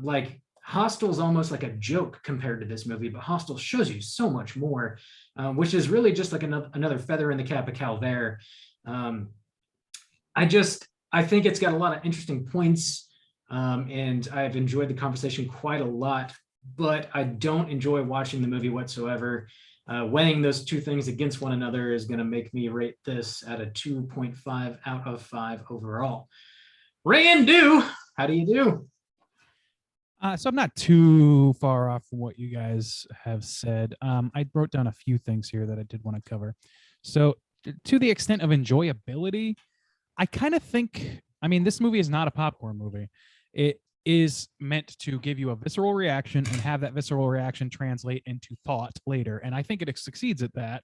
Like Hostel's almost like a joke compared to this movie, but Hostel shows you so much more, which is really just like another feather in the cap of Calvaire. I think it's got a lot of interesting points, and I've enjoyed the conversation quite a lot, but I don't enjoy watching the movie whatsoever. Weighing those two things against one another is going to make me rate this at a 2.5 out of 5 overall. Randu, how do you do? So I'm not too far off from what you guys have said. I wrote down a few things here that I did want to cover. So to the extent of enjoyability, I kind of think, this movie is not a popcorn movie. is meant to give you a visceral reaction and have that visceral reaction translate into thought later. And I think it succeeds at that.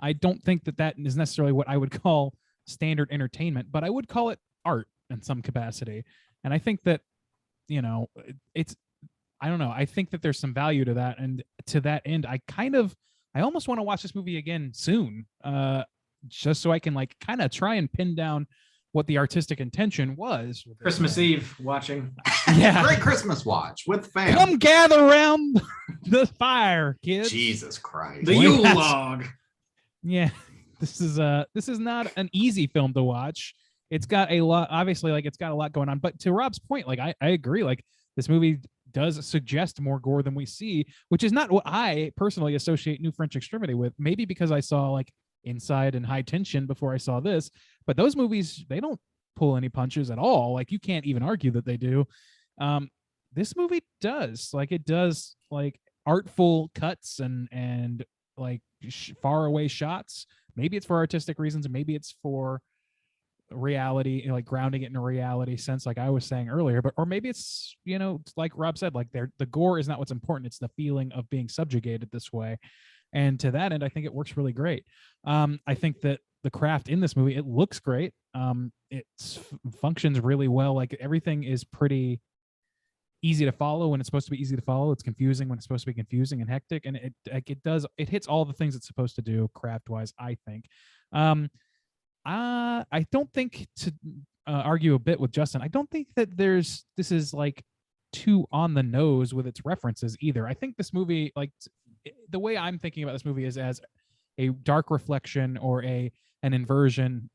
I don't think that that is necessarily what I would call standard entertainment, but I would call it art in some capacity. And I think that, you know, I don't know. I think that there's some value to that. And to that end, I almost want to watch this movie again soon, just so I can like kind of try and pin down what the artistic intention was. Christmas Eve watching. Yeah. Great Christmas watch with fam. Come gather around the fire, kids. Jesus Christ. The Yule log. Yeah. This is not an easy film to watch. It's got a lot, obviously, like it's got a lot going on. But to Rob's point, like I agree, like this movie does suggest more gore than we see, which is not what I personally associate New French Extremity with. Maybe because I saw like Inside and High Tension before I saw this, but those movies, they don't pull any punches at all. Like you can't even argue that they do. This movie does. Like it does like artful cuts and like far away shots. Maybe it's for artistic reasons, and maybe it's for reality, like grounding it in a reality sense, like I was saying earlier. But or maybe it's, you know, like Rob said, like the gore is not what's important. It's the feeling of being subjugated this way. And to that end, I think it works really great. I think that the craft in this movie, it looks great. It functions really well. Like everything is pretty easy to follow when it's supposed to be easy to follow. It's confusing when it's supposed to be confusing and hectic. And it hits all the things it's supposed to do craft wise, I think. I don't think, to argue a bit with Justin, I don't think that this is like too on the nose with its references either. I think this movie, like the way I'm thinking about this movie is as a dark reflection or an inversion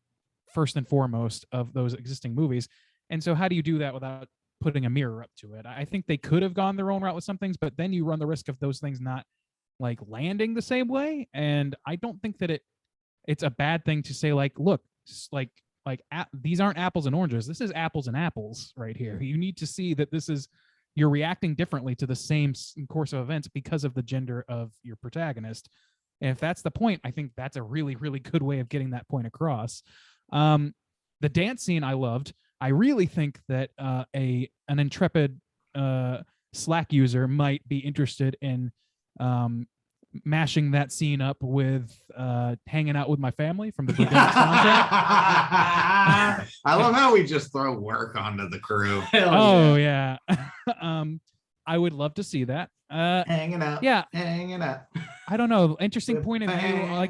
first and foremost of those existing movies. And so how do you do that without putting a mirror up to it? I think they could have gone their own route with some things, but then you run the risk of those things not like landing the same way. And I don't think that it's a bad thing to say, like, look, these aren't apples and oranges. This is apples and apples right here. You need to see that you're reacting differently to the same course of events because of the gender of your protagonist. And if that's the point, I think that's a really, really good way of getting that point across. The dance scene I loved. I really think that an intrepid Slack user might be interested in mashing that scene up with Hanging Out With My Family from the Blue Dance soundtrack. I love how we just throw work onto the crew. Oh yeah. I would love to see that. Hanging out. Yeah. Hanging out. I don't know. Interesting point of view.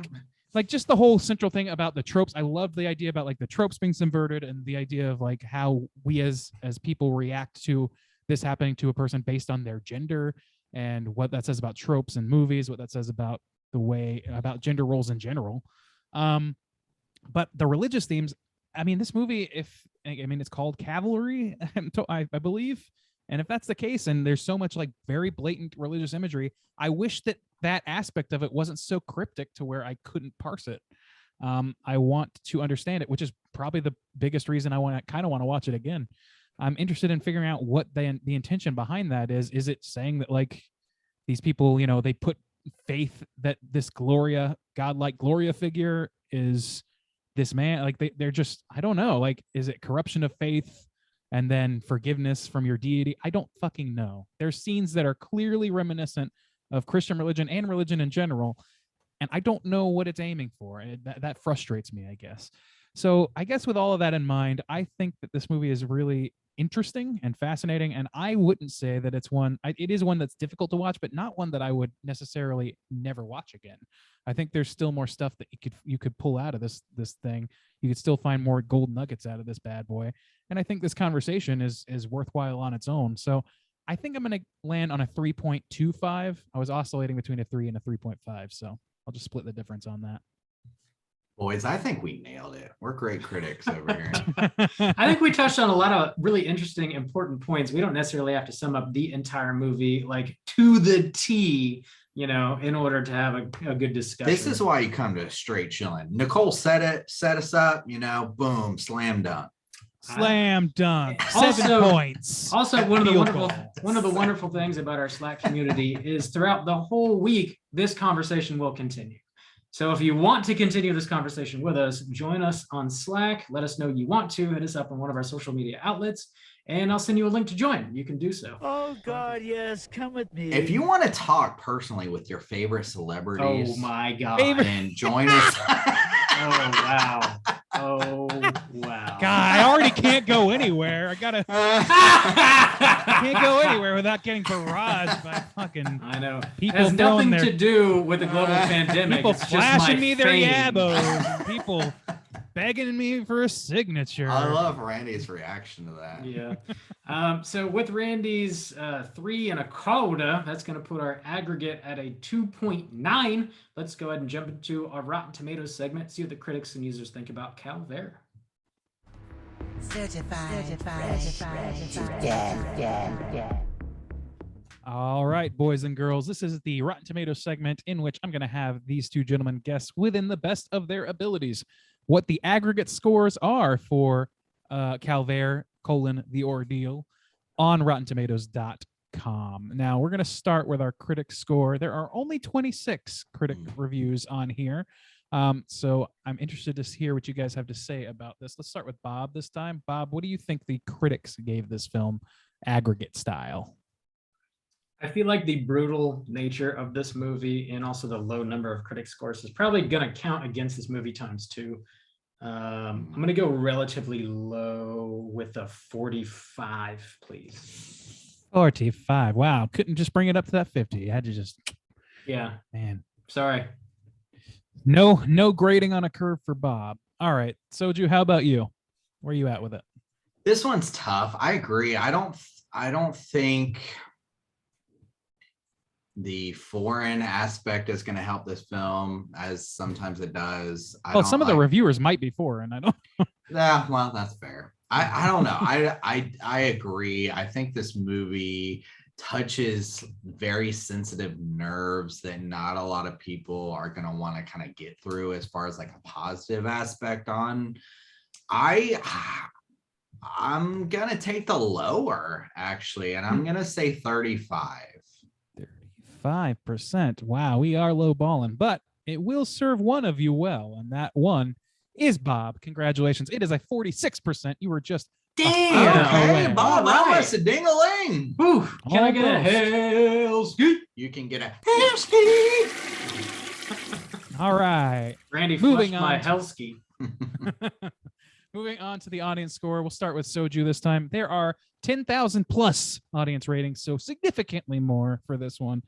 Like just the whole central thing about the tropes. I love the idea about like the tropes being subverted and the idea of like how we as people react to this happening to a person based on their gender, and what that says about tropes in movies, what that says about about gender roles in general. But the religious themes, I mean, this movie, it's called Cavalry, I believe. And if that's the case, and there's so much like very blatant religious imagery, I wish that aspect of it wasn't so cryptic to where I couldn't parse it. I want to understand it, which is probably the biggest reason I kind of want to watch it again. I'm interested in figuring out what the intention behind that is. Is it saying that like these people, you know, they put faith that this godlike Gloria figure is this man? Like they're just, I don't know. Like, is it corruption of faith and then forgiveness from your deity? I don't fucking know. There's scenes that are clearly reminiscent of Christian religion and religion in general, and I don't know what it's aiming for. That frustrates me, I guess. So I guess with all of that in mind, I think that this movie is really interesting and fascinating, and I wouldn't say that it is one that's difficult to watch, but not one that I would necessarily never watch again. I think there's still more stuff that you could pull out of this thing. You could still find more gold nuggets out of this bad boy, and I think this conversation is worthwhile on its own. So I think I'm going to land on a 3.25. I was oscillating between a 3 and a 3.5, so I'll just split the difference on that. Boys, I think we nailed it. We're great critics over here. I think we touched on a lot of really interesting, important points. We don't necessarily have to sum up the entire movie like to the T, you know, in order to have a good discussion. This is why you come to Straight Chilling. Nicole set us up, you know, boom, slam dunk. Slam dunk. Also- 7 points. Also, one of the Field wonderful goals. things about our Slack community is throughout the whole week, this conversation will continue. So if you want to continue this conversation with us, join us on Slack. Let us know you want to. Hit us up on one of our social media outlets, and I'll send you a link to join. You can do so. Oh God, yes, come with me. If you want to talk personally with your favorite celebrities, Oh my God. and join us. Oh wow. Oh wow. God, I already can't go anywhere. I can't go anywhere without getting barraged by fucking I know. people It has nothing throwing to do with the global pandemic. people It's just my flashing me their fame. yabos, and people begging me for a signature. I love Randy's reaction to that. Yeah. So with Randy's 3.25, that's going to put our aggregate at a 2.9. Let's go ahead and jump into our Rotten Tomatoes segment, see what the critics and users think about Calvaire. Certified fresh to death. All right, boys and girls, this is the Rotten Tomatoes segment in which I'm going to have these two gentlemen guess within the best of their abilities what the aggregate scores are for Calvaire, the ordeal on RottenTomatoes.com. Now, we're going to start with our critic score. There are only 26 critic reviews on here. So I'm interested to hear what you guys have to say about this. Let's start with Bob this time. Bob, what do you think the critics gave this film aggregate style? I feel like the brutal nature of this movie and also the low number of critic scores is probably going to count against this movie times two. I'm going to go relatively low with a 45, please. 45. Wow. Couldn't just bring it up to that 50. You had to just, Yeah. man. Sorry. No grading on a curve for Bob. All right. Soju, how about you? Where are you at with it? This one's tough. I agree. I don't think the foreign aspect is going to help this film, as sometimes it does. Well, some of the reviewers might be foreign. I don't. Yeah, well, that's fair. I don't know. I agree. I think this movie touches very sensitive nerves that not a lot of people are going to want to kind of get through as far as like a positive aspect on. I'm going to take the lower, actually, and I'm going to say 35. 5%. Wow, we are low balling, but it will serve one of you well, and that one is Bob. Congratulations. It is a 46%. You were just Okay, away. Bob, All I right. was a ding-a-ling. Ooh, can I get a Almost. hell scoot? You can get a hell ski. All right. Randy Moving flushed my on to- hell ski. Moving on to the audience score. We'll start with Soju this time. There are 10,000 plus audience ratings, so significantly more for this one.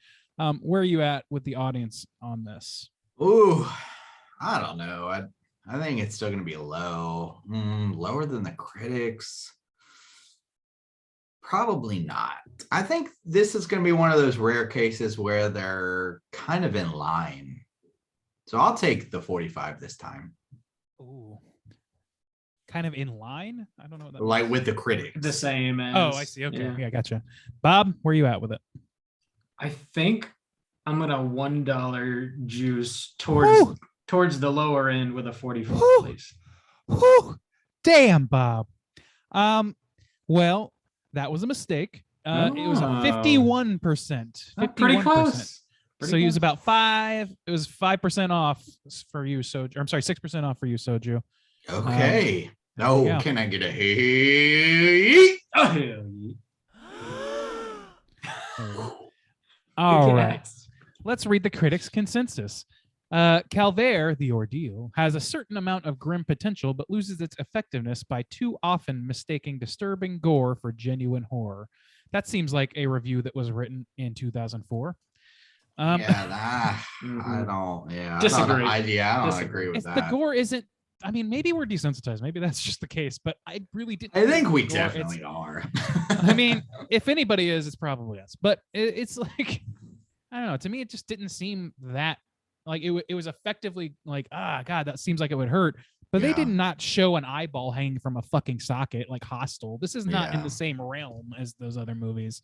Where are you at with the audience on this? Ooh, I don't know. I think it's still going to be low. Lower than the critics. Probably not. I think this is going to be one of those rare cases where they're kind of in line. So I'll take the 45 this time. Ooh. Kind of in line? I don't know what that Like means. with the critics. The same as. Oh, I see. Okay. Yeah. Yeah, gotcha. Bob, where are you at with it? I think I'm gonna $1 juice Woo! towards the lower end with a 44, Woo! please. Whew. Damn, Bob. Well, that was a mistake. It was a 51%. Oh, pretty 51%. close. So he was about 5. It was 5% off for you, Soju. I'm sorry, 6% off for you, Soju. Okay. there you go. Can I get a hey? Oh, hell yeah. All right. Yes. Let's read the critics' consensus. Calvaire, the ordeal, has a certain amount of grim potential, but loses its effectiveness by too often mistaking disturbing gore for genuine horror. That seems like a review that was written in 2004. I Mhm. don't. Yeah, Disagree. I don't Disagree. agree with If that. the gore isn't, I mean, maybe we're desensitized. Maybe that's just the case, but I really didn't. I think we the gore- definitely are. I mean, if anybody is, it's probably us. But it's like, I don't know. To me, it just didn't seem that like it was effectively like, God, that seems like it would hurt. But they Yeah. did not show an eyeball hanging from a fucking socket like Hostel. This is not in Yeah. the same realm as those other movies.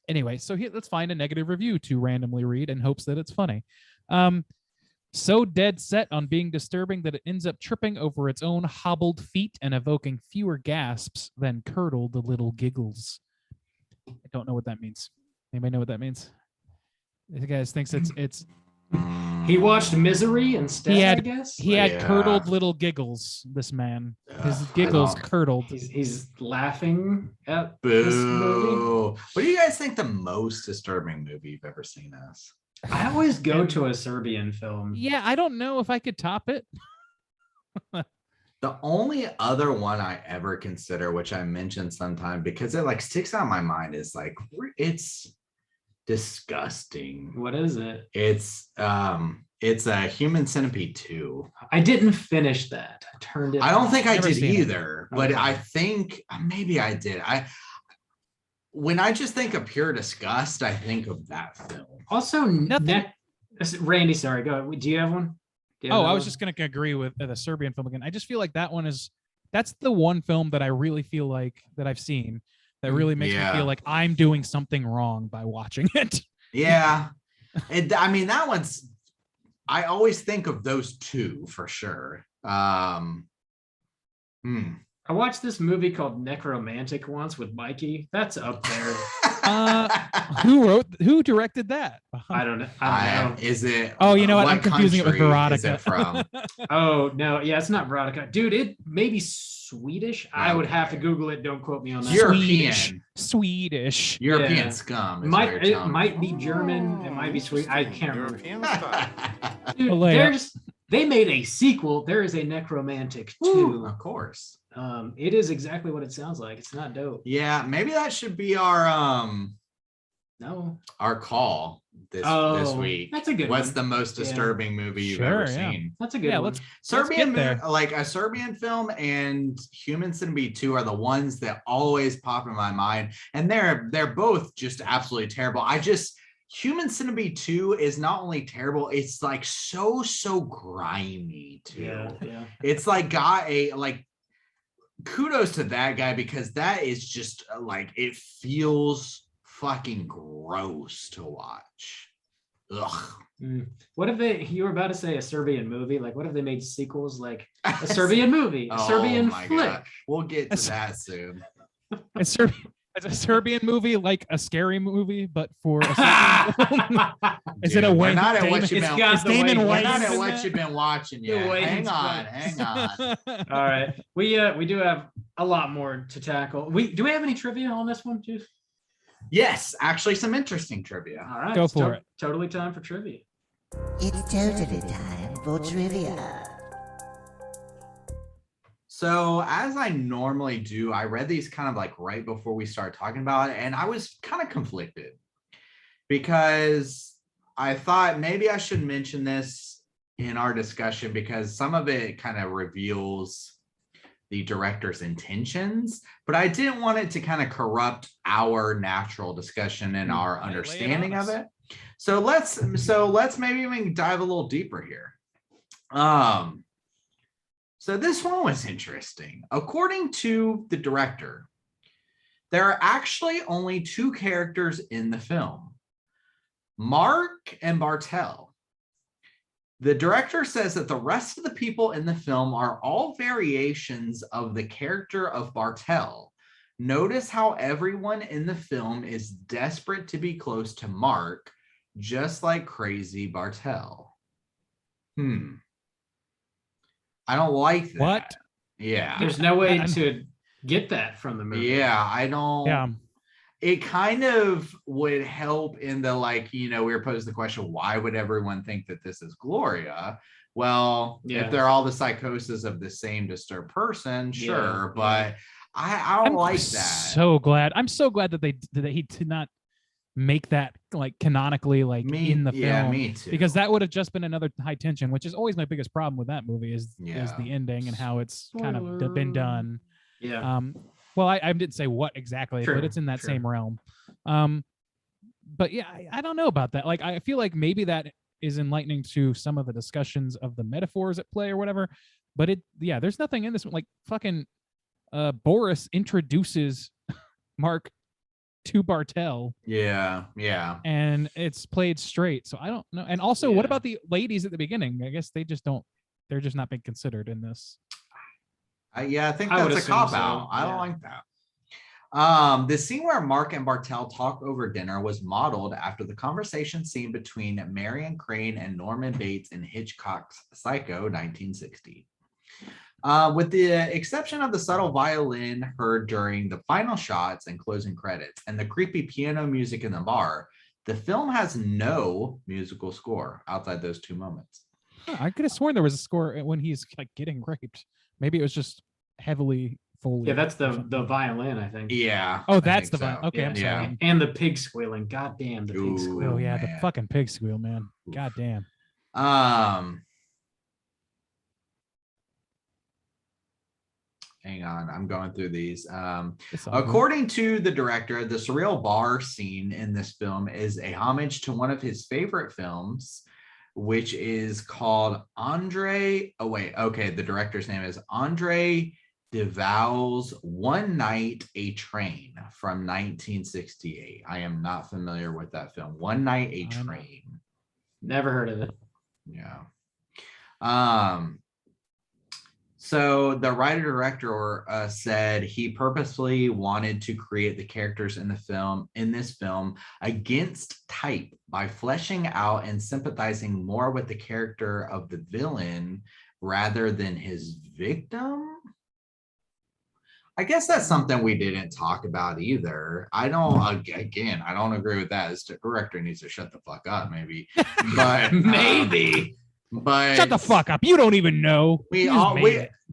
Anyway, so here, let's find a negative review to randomly read in hopes that it's funny. So dead set on being disturbing that it ends up tripping over its own hobbled feet and evoking fewer gasps than curdled little giggles. I don't know what that means. Anybody know what that means? You guys thinks it's He watched Misery instead, He had- I guess. He had Yeah. curdled little giggles. This man, his Ugh, I giggles don't- curdled. He's laughing at this movie. Boo. What do you guys think the most disturbing movie you've ever seen is? I always go to a Serbian film. Yeah, I don't know if I could top it. The only other one I ever consider, which I mentioned sometime because it like sticks out in my mind, is like it's disgusting. What is it? It's a Human Centipede 2. I didn't finish that. I turned it. I don't off. think I Never did seen it. either, but Okay. I think maybe I did. When I just think of pure disgust, I think of that film. Also, Nothing- Randy, sorry, go. Do you have one? Do you have Oh, I another was one? just gonna agree with the Serbian film again. I just feel like that's the one film that I really feel like that I've seen that really makes me Yeah. feel like I'm doing something wrong by watching it. Yeah. I mean, that one's, I always think of those two for sure. I watched this movie called Necromantic once with Mikey. That's up there. Who directed that? I don't know. Is it? Oh, you know what? I'm confusing it with country is Veronica. it from? Oh no, yeah, it's not Veronica, dude. It may be Swedish. I would have to Okay. Google it. Don't quote me on that. European. Swedish. European Yeah. scum. Is Might what it you're telling might me. be German. It might be Swedish. I can't remember. European style. Dude, Leia. they made a sequel. There is a Necromantic Ooh, 2. of course. It is exactly what it sounds like. It's not dope. Yeah, maybe that should be No. our call this Oh, week. that's a good What's one. the most Yeah. disturbing movie you've Sure, ever yeah. seen? That's a good Yeah, one. let's Serbian get there. movie, like a Serbian film and Human Centipede 2 are the ones that always pop in my mind, and they're both just absolutely terrible. Human Centipede 2 is not only terrible, it's like so grimy too. Yeah. It's like got a like kudos to that guy because that is just like it feels fucking gross to watch. Ugh. What if you were about to say a Serbian movie? Like, what if they made sequels like a Serbian movie, a Oh Serbian my flick? God. We'll get to that soon. It's a Serbian movie, like a scary movie, but for a Serbian film. Is it a Dude, we're Wayne? not at Damon- what you've It's been. got Is the Damon Wayne We're Wayans not at in what that? you've been watching The yet. Wayans Hang on, Brothers. hang on. All right, we do have a lot more to tackle. Do we have any trivia on this one, Juice? Yes, actually, some interesting trivia. All right, Go it's for it. Totally time for trivia. It's totally time for trivia. So, as I normally do, I read these kind of like right before we start talking about it, and I was kind of conflicted because I thought maybe I should mention this in our discussion because some of it kind of reveals the director's intentions, but I didn't want it to kind of corrupt our natural discussion and our Lay it understanding on of us. it. So let's maybe even dive a little deeper here. So this one was interesting. According to the director, there are actually only two characters in the film, Mark and Bartel. The director says that the rest of the people in the film are all variations of the character of Bartel. Notice how everyone in the film is desperate to be close to Mark, just like crazy Bartel. I don't like that. What? Yeah. There's no way to get that from the movie. Yeah, I don't. Yeah. It kind of would help in the like, we were posed the question, why would everyone think that this is Gloria? Well, Yeah. if they're all the psychosis of the same disturbed person, sure, Yeah. but I don't I'm like that. so glad. I'm so glad that he did not make that like canonically like in the film. Yeah, me too. Because that would have just been another high tension, which is always my biggest problem with that movie is Yeah. the ending and how it's kind of been Spoiler. done. Yeah. Well, I didn't say what exactly, Sure, but it's in that sure. same realm. But yeah, I don't know about that. Like, I feel like maybe that is enlightening to some of the discussions of the metaphors at play or whatever. But there's nothing in this. Like, fucking Boris introduces Mark to Bartel, Yeah. and it's played straight. So I don't know. And also, what Yeah. about the ladies at the beginning? I guess they just don't. They're just not being considered in this. Yeah, I think I would that's a assume cop so, out. I don't yeah. like that. The scene where Mark and Bartell talk over dinner was modeled after the conversation scene between Marion Crane and Norman Bates in Hitchcock's Psycho 1960. With the exception of the subtle violin heard during the final shots and closing credits and the creepy piano music in the bar, the film has no musical score outside those two moments. I could have sworn there was a score when he's like getting raped. Maybe it was just heavily Foley. Yeah, that's the violin, I think. Yeah. Oh, I that's think the so. violin. Okay, I'm Yeah. sorry. And the pig squealing. God damn, the pig Ooh. squeal. Oh yeah, man. the fucking pig squeal, man. God damn. Hang on, I'm going through these. It's all good. According to the director, the surreal bar scene in this film is a homage to one of his favorite films, which is called Andre. Oh, wait. Okay. The director's name is Andre DeVal's One Night, a Train from 1968. I am not familiar with that film. One Night, a Train. Never heard of it. Yeah. So the writer-director said he purposefully wanted to create the characters in this film against type by fleshing out and sympathizing more with the character of the villain rather than his victim. I guess that's something we didn't talk about either. I don't agree with that. This director needs to shut the fuck up, maybe. But maybe. But shut the fuck up. You don't even know.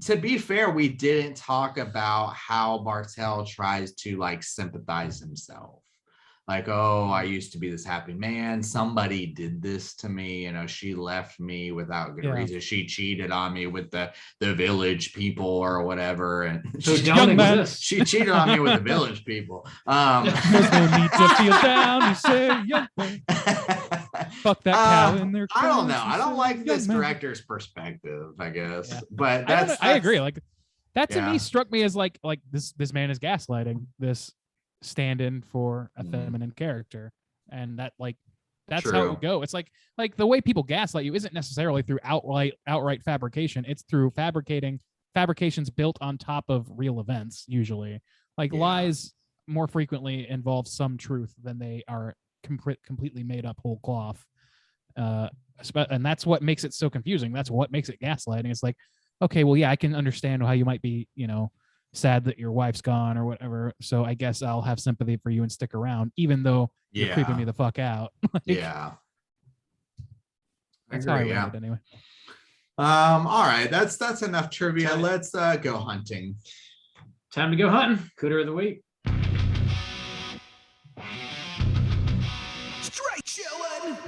To be fair, we didn't talk about how Bartell tries to like sympathize himself. Like, oh, I used to be this happy man. Somebody did this to me. You know, she left me without good reason. She cheated on me with the village people or whatever. And So don't exist. she cheated on me with the village people. There's no need to feel down. You say, young man. Fuck that cow in there. I don't know. I don't like this director's perspective, I guess. Yeah. But I agree. Like that to yeah. me struck me as like this man is gaslighting this stand-in for a feminine character, and that's True. how it would go. It's like the way people gaslight you isn't necessarily through outright fabrication. It's through fabrications built on top of real events. Usually, lies more frequently involve some truth than they are completely made up whole cloth. And that's what makes it so confusing. That's what makes it gaslighting. It's like, okay, well, yeah, I can understand how you might be, sad that your wife's gone or whatever. So I guess I'll have sympathy for you and stick around, even though you're creeping me the fuck out. Yeah. That's how I read it anyway. All right. That's enough trivia. Let's go hunting. Time to go hunting. Cooter of the week. Straight chillin'.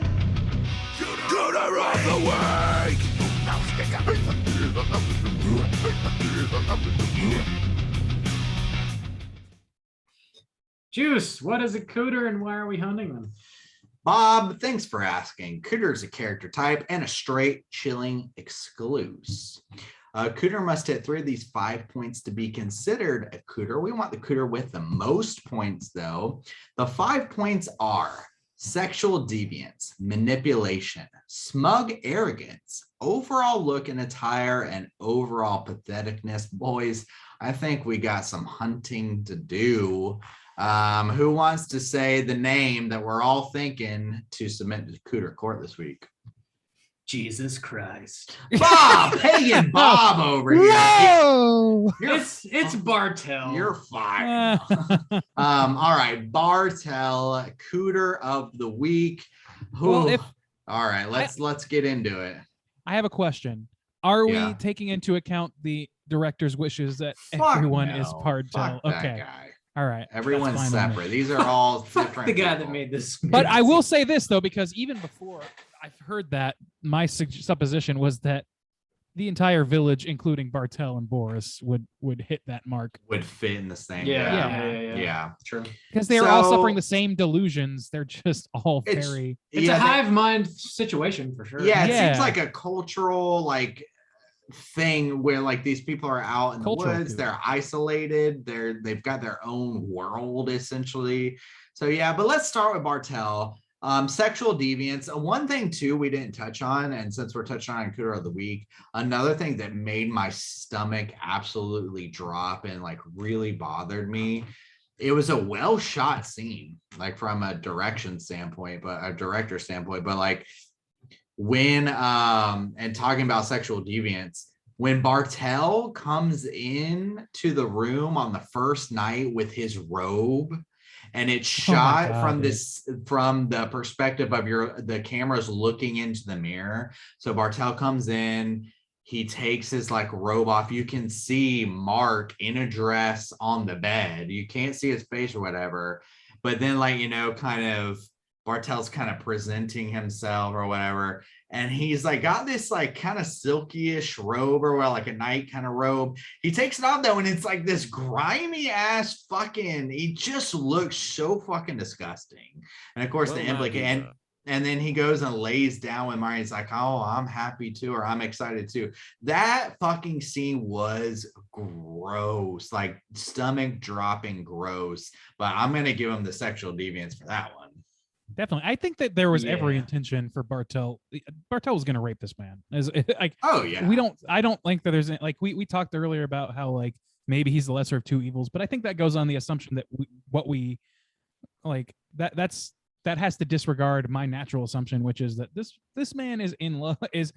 Cooter of the week. Juice, what is a cooter and why are we hunting them? Bob, thanks for asking. Cooter is a character type and a straight chilling exclusive. Cooter must hit 3 of these 5 points to be considered a cooter. We want the cooter with the most points, though. The 5 points are sexual deviance, manipulation, smug arrogance, overall look and attire, and overall patheticness. Boys, I think we got some hunting to do. Who wants to say the name that we're all thinking to submit to Cooter Court this week? Jesus Christ. Bob! Pagan Bob over here. Whoa! It's Bartell. You're fine. All right, Bartell, Cooter of the week. Well, all right, let's get into it. I have a question. Are Yeah. we taking into account the director's wishes that Fuck everyone no. is Bartell? Fuck that Okay. guy. All right. Everyone's That's fine with me. separate. These are all different The guy people. that made this. But I will say this though, because even before I've heard that, my supposition was that the entire village, including Bartell and Boris, would hit that mark would fit in the same. Yeah. True. because they are all So- suffering the same delusions. They're just all It's- very. It's a hive mind situation for sure. Yeah, it Yeah. seems like a cultural thing where these people are out in the Cultural woods, coup. they're isolated, they've got their own world essentially. So yeah, but let's start with Bartell. Sexual deviance. One thing too we didn't touch on, and since we're touching on Cooter of the Week, another thing that made my stomach absolutely drop and really bothered me it was a well shot scene, like from a direction standpoint, but a director standpoint, but like when and talking about sexual deviance, when Bartel comes in to the room on the first night with his robe, and it's shot from the perspective of the camera's looking into the mirror. So Bartel comes in, he takes his like robe off. You can see Mark in a dress on the bed. You can't see his face or whatever, but then like, you know, kind of Bartel's kind of presenting himself or whatever. And he's like got this like kind of silky-ish robe or like a night kind of robe. He takes it off though, and it's like this grimy ass fucking, he just looks so fucking disgusting. And of course the implication, and then he goes and lays down with Mario. He's like, oh, I'm happy too, or I'm excited too. That fucking scene was gross, like stomach dropping gross. But I'm going to give him the sexual deviance for that one. Definitely. I think that there was every intention for Bartel. Bartel was going to rape this man. Like, oh yeah. I don't think that there's like, we talked earlier about how like, maybe he's the lesser of two evils, but I think that goes on the assumption that that has to disregard my natural assumption, which is that this man is in love, is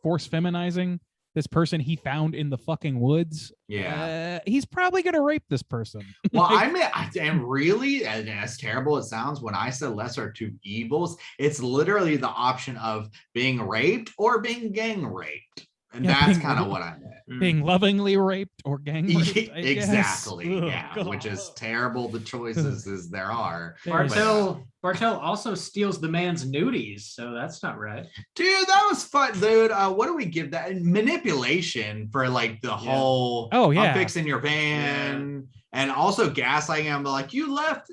force feminizing this person he found in the fucking woods. Yeah. He's probably gonna rape this person. Well, and really, and as terrible as it sounds, when I said lesser of two evils, it's literally the option of being raped or being gang raped. And that's kind of what I meant. Being lovingly raped or gang raped. Exactly. Oh, yeah. God. Which is terrible. The choices as there are. Bartel also steals the man's nudies, so that's not right. Dude, that was fun, dude. What do we give that? Manipulation for like the whole I'm fixing your van. And also gaslighting him, like you left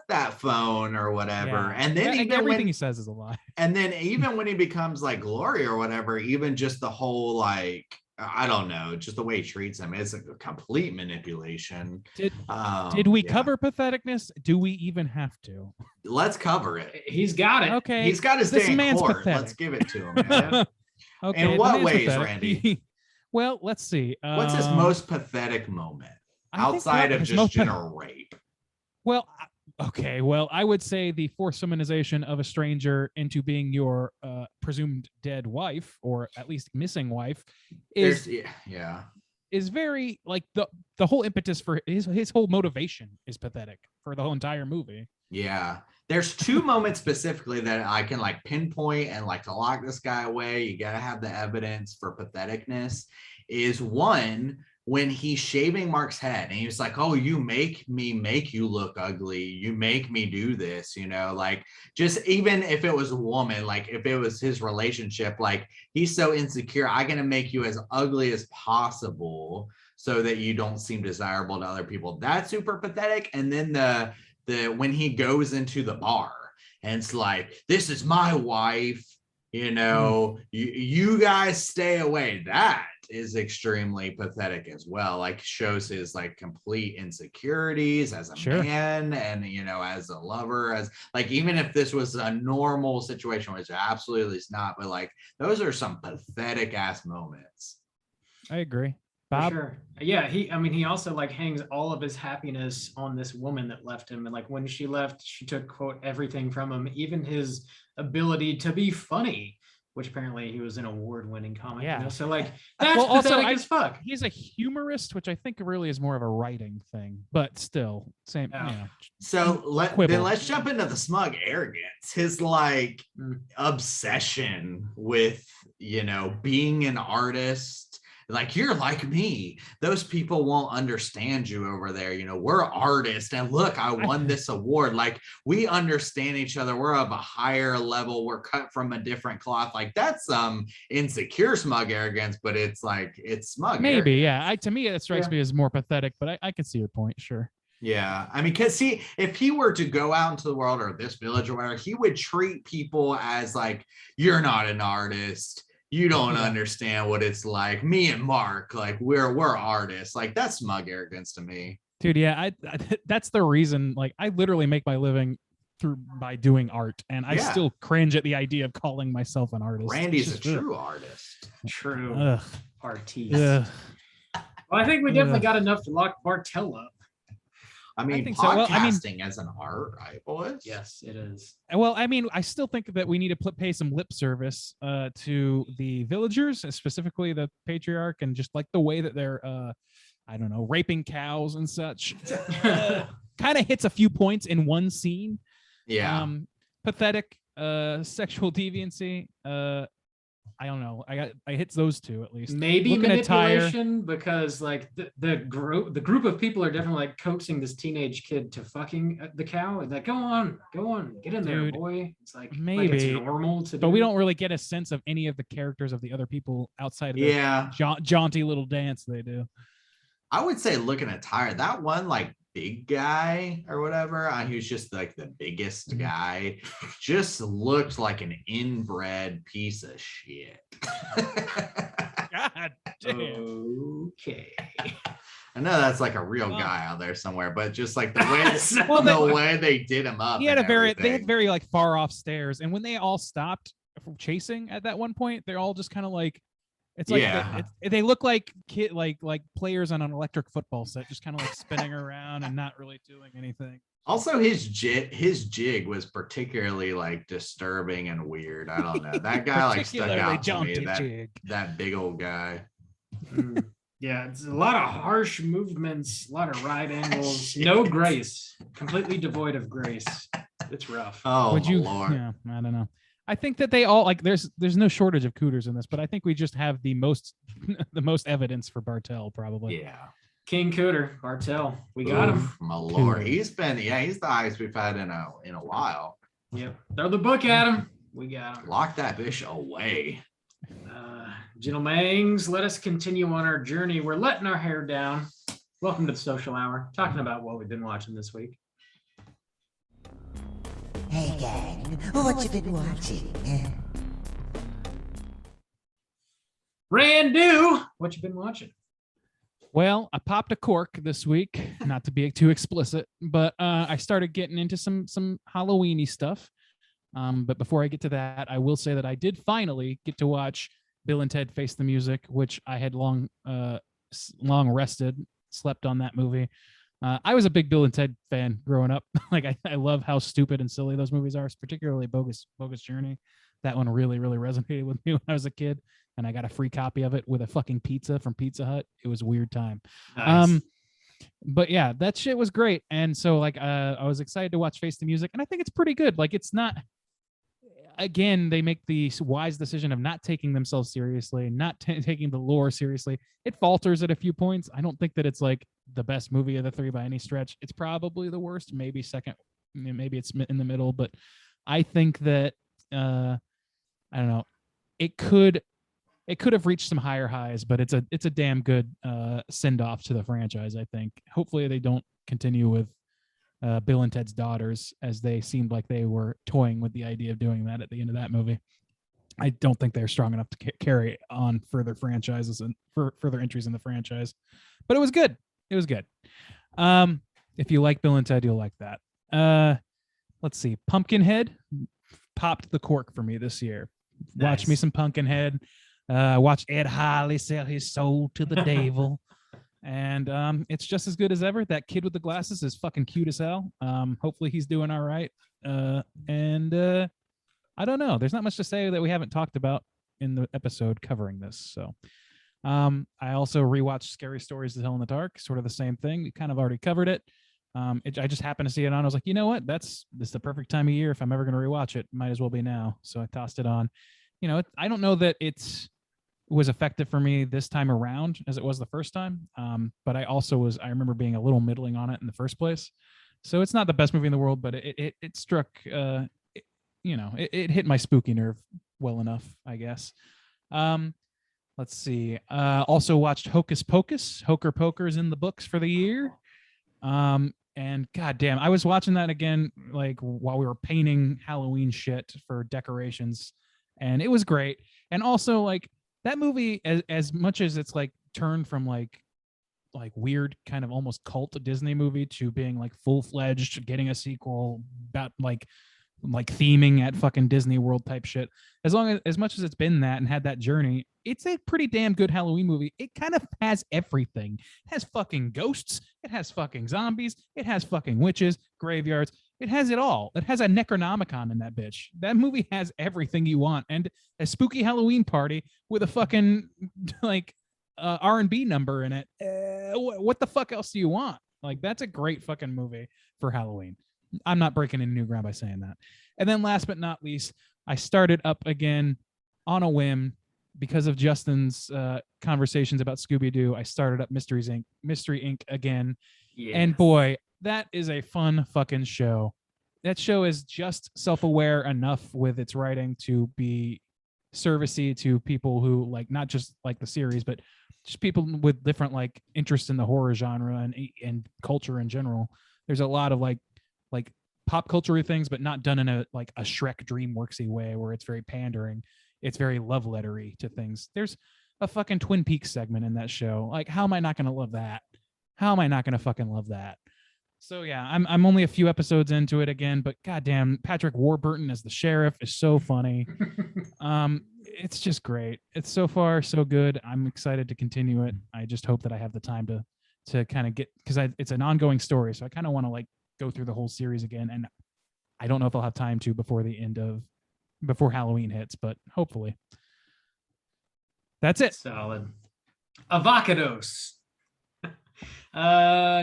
that phone or whatever. And then even everything he says is a lie. And then even when he becomes like Glory or whatever, even just the whole like, I don't know, just the way he treats him is a complete manipulation. Did we cover patheticness? Do we even have to? Let's cover it. He's got it. Okay. He's got his day in court. Pathetic. Let's give it to him, man. Okay. In what ways, Randy? Well, let's see. What's his most pathetic moment? Outside of just general rape. Well, okay. Well, I would say the forced feminization of a stranger into being your presumed dead wife, or at least missing wife, is very like the whole impetus for his whole motivation is pathetic for the whole entire movie. Yeah. There's two moments specifically that I can like pinpoint and like to lock this guy away. You got to have the evidence for patheticness. Is one, when he's shaving Mark's head and he was like, oh, you make me make you look ugly. You make me do this, you know, like just even if it was a woman, like if it was his relationship, like he's so insecure, I'm going to make you as ugly as possible so that you don't seem desirable to other people. That's super pathetic. And then the when he goes into the bar and it's like, this is my wife, you know, you guys stay away. That is extremely pathetic as well. Like shows his like complete insecurities as a man and, you know, as a lover, as like, even if this was a normal situation, which absolutely is not, but like those are some pathetic ass moments. I agree. Bob? Sure. Yeah, he also like hangs all of his happiness on this woman that left him. And like when she left, she took, quote, everything from him, even his ability to be funny, which apparently he was an award-winning comic. Yeah. You know? So like that's pathetic as fuck. He's a humorist, which I think really is more of a writing thing, but still same. Yeah. You know, so let's jump into the smug arrogance. His like obsession with, you know, being an artist. Like, you're like me. Those people won't understand you over there. You know, we're artists. And look, I won this award. Like, we understand each other. We're of a higher level. We're cut from a different cloth. Like, that's some insecure smug arrogance, but it's like, it's smug. Maybe, yeah. To me, it strikes me as more pathetic, but I can see your point, sure. Yeah. I mean, because if he were to go out into the world or this village or whatever, he would treat people as like, you're not an artist. You don't understand what it's like. Me and Mark, like we're artists. Like that's smug arrogance to me. Dude, yeah, I that's the reason. Like I literally make my living by doing art, and I still cringe at the idea of calling myself an artist. Randy's a true artist. True artiste. Well, I think we definitely got enough to lock Bartel up. I mean, think so. Well, podcasting as an art, right, boys? Yes, it is. Well, I mean, I still think that we need to pay some lip service to the villagers, specifically the patriarch, and just like the way that they're, I don't know, raping cows and such. Kind of hits a few points in one scene. Yeah. Pathetic sexual deviancy. I don't know. I hit those two at least. Maybe Looking at Tyre. manipulation because like the group of people are definitely like coaxing this teenage kid to fucking the cow. And like, go on, get in there, Dude, boy. It's like maybe it's normal to do. But we don't really get a sense of any of the characters of the other people outside of the jaunty little dance they do. I would say looking at Tyre, that one like big guy or whatever, he was just like the biggest guy, just looked like an inbred piece of shit. God damn. Okay. I know that's like a real guy out there somewhere, but just like the way Well, way they did him up. They had very like far off stairs, and when they all stopped from chasing at that one point, they're all just kind of like, it's like they look like like players on an electric football set, just kind of like spinning around and not really doing anything. Also, his jig was particularly like disturbing and weird. I don't know. That guy like stuck out to me. That big old guy. Yeah, it's a lot of harsh movements, a lot of right angles, no grace, completely devoid of grace. It's rough. Oh, Lord. Yeah, I don't know. I think that they all like there's no shortage of cooters in this, but I think we just have the most evidence for Bartel probably. Yeah. King Cooter, Bartel. We got him. My Lord. He's the highest we've had in a while. Yep. Throw the book at him. We got him. Lock that bitch away. Gentlemangs, let us continue on our journey. We're letting our hair down. Welcome to the social hour, talking about what we've been watching this week. Hey gang, what you been watching? Randu, what you been watching? Well, I popped a cork this week, not to be too explicit, but I started getting into some Halloween-y stuff. But before I get to that, I will say that I did finally get to watch Bill and Ted Face the Music, which I had long slept on that movie. I was a big Bill and Ted fan growing up. Like I love how stupid and silly those movies are, particularly Bogus Journey. That one really, really resonated with me when I was a kid, and I got a free copy of it with a fucking pizza from Pizza Hut. It was a weird time. Nice. But yeah, that shit was great. And so like I was excited to watch Face the Music, and I think it's pretty good. Like it's not, again, they make the wise decision of not taking themselves seriously, not taking the lore seriously. It falters at a few points. I don't think that it's like the best movie of the three by any stretch. It's probably the worst, maybe second, maybe it's in the middle, but I think that I don't know, it could have reached some higher highs, but it's a damn good send off to the franchise. I think hopefully they don't continue with Bill and Ted's Daughters, as they seemed like they were toying with the idea of doing that at the end of that movie. I don't think they're strong enough to carry on further franchises and further entries in the franchise, but it was good. It was good. If you like Bill and Ted, you'll like that. Let's see. Pumpkinhead popped the cork for me this year. Nice. Watch me some Pumpkinhead. Watch Ed Harley sell his soul to the devil. And it's just as good as ever. That kid with the glasses is fucking cute as hell. Hopefully he's doing all right. And I don't know. There's not much to say that we haven't talked about in the episode covering this. So I also rewatched Scary Stories to Tell in the Dark. Sort of the same thing. We kind of already covered it. I just happened to see it on. I was like, you know what? This is the perfect time of year. If I'm ever going to rewatch it, might as well be now. So I tossed it on. You know, I don't know that it was effective for me this time around as it was the first time. But I remember being a little middling on it in the first place. So it's not the best movie in the world, but it struck, it hit my spooky nerve well enough, I guess. Let's see. Also watched Hocus Pocus. Hoker Poker's in the books for the year. And goddamn, I was watching that again, like while we were painting Halloween shit for decorations, and it was great. And also like that movie, as much as it's like turned from like weird kind of almost cult Disney movie to being like full-fledged, getting a sequel about like like theming at fucking Disney World type shit. As much as it's been that and had that journey, it's a pretty damn good Halloween movie. It kind of has everything. It has fucking ghosts. It has fucking zombies. It has fucking witches, graveyards. It has it all. It has a Necronomicon in that bitch. That movie has everything you want, and a spooky Halloween party with a fucking like R&B number in it. What the fuck else do you want? Like, that's a great fucking movie for Halloween. I'm not breaking any new ground by saying that. And then last but not least, I started up again on a whim because of Justin's conversations about Scooby-Doo. I started up Mystery Inc. again. Yes. And boy, that is a fun fucking show. That show is just self-aware enough with its writing to be servicey to people who like not just like the series, but just people with different like interests in the horror genre and culture in general. There's a lot of like pop culture things, but not done in a like a Shrek DreamWorksy way where it's very pandering. It's very love lettery to things. There's a fucking Twin Peaks segment in that show. Like, how am I not going to love that? How am I not going to fucking love that? So yeah, I'm only a few episodes into it again, but goddamn, Patrick Warburton as the sheriff is so funny. It's just great. It's so far so good. I'm excited to continue it. I just hope that I have the time to kind of get, because it's an ongoing story, so I kind of want to like go through the whole series again, and I don't know if I'll have time to before Halloween hits, but hopefully. That's it. Solid. Avocados.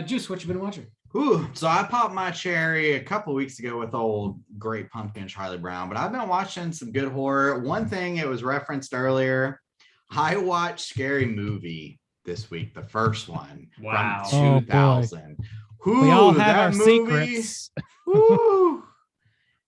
Juice, what you been watching? Ooh, so I popped my cherry a couple weeks ago with old Great Pumpkin Charlie Brown, but I've been watching some good horror. One thing, it was referenced earlier, I watched Scary Movie this week, the first one. Wow. From 2000. Oh, we all have our secrets. Woo,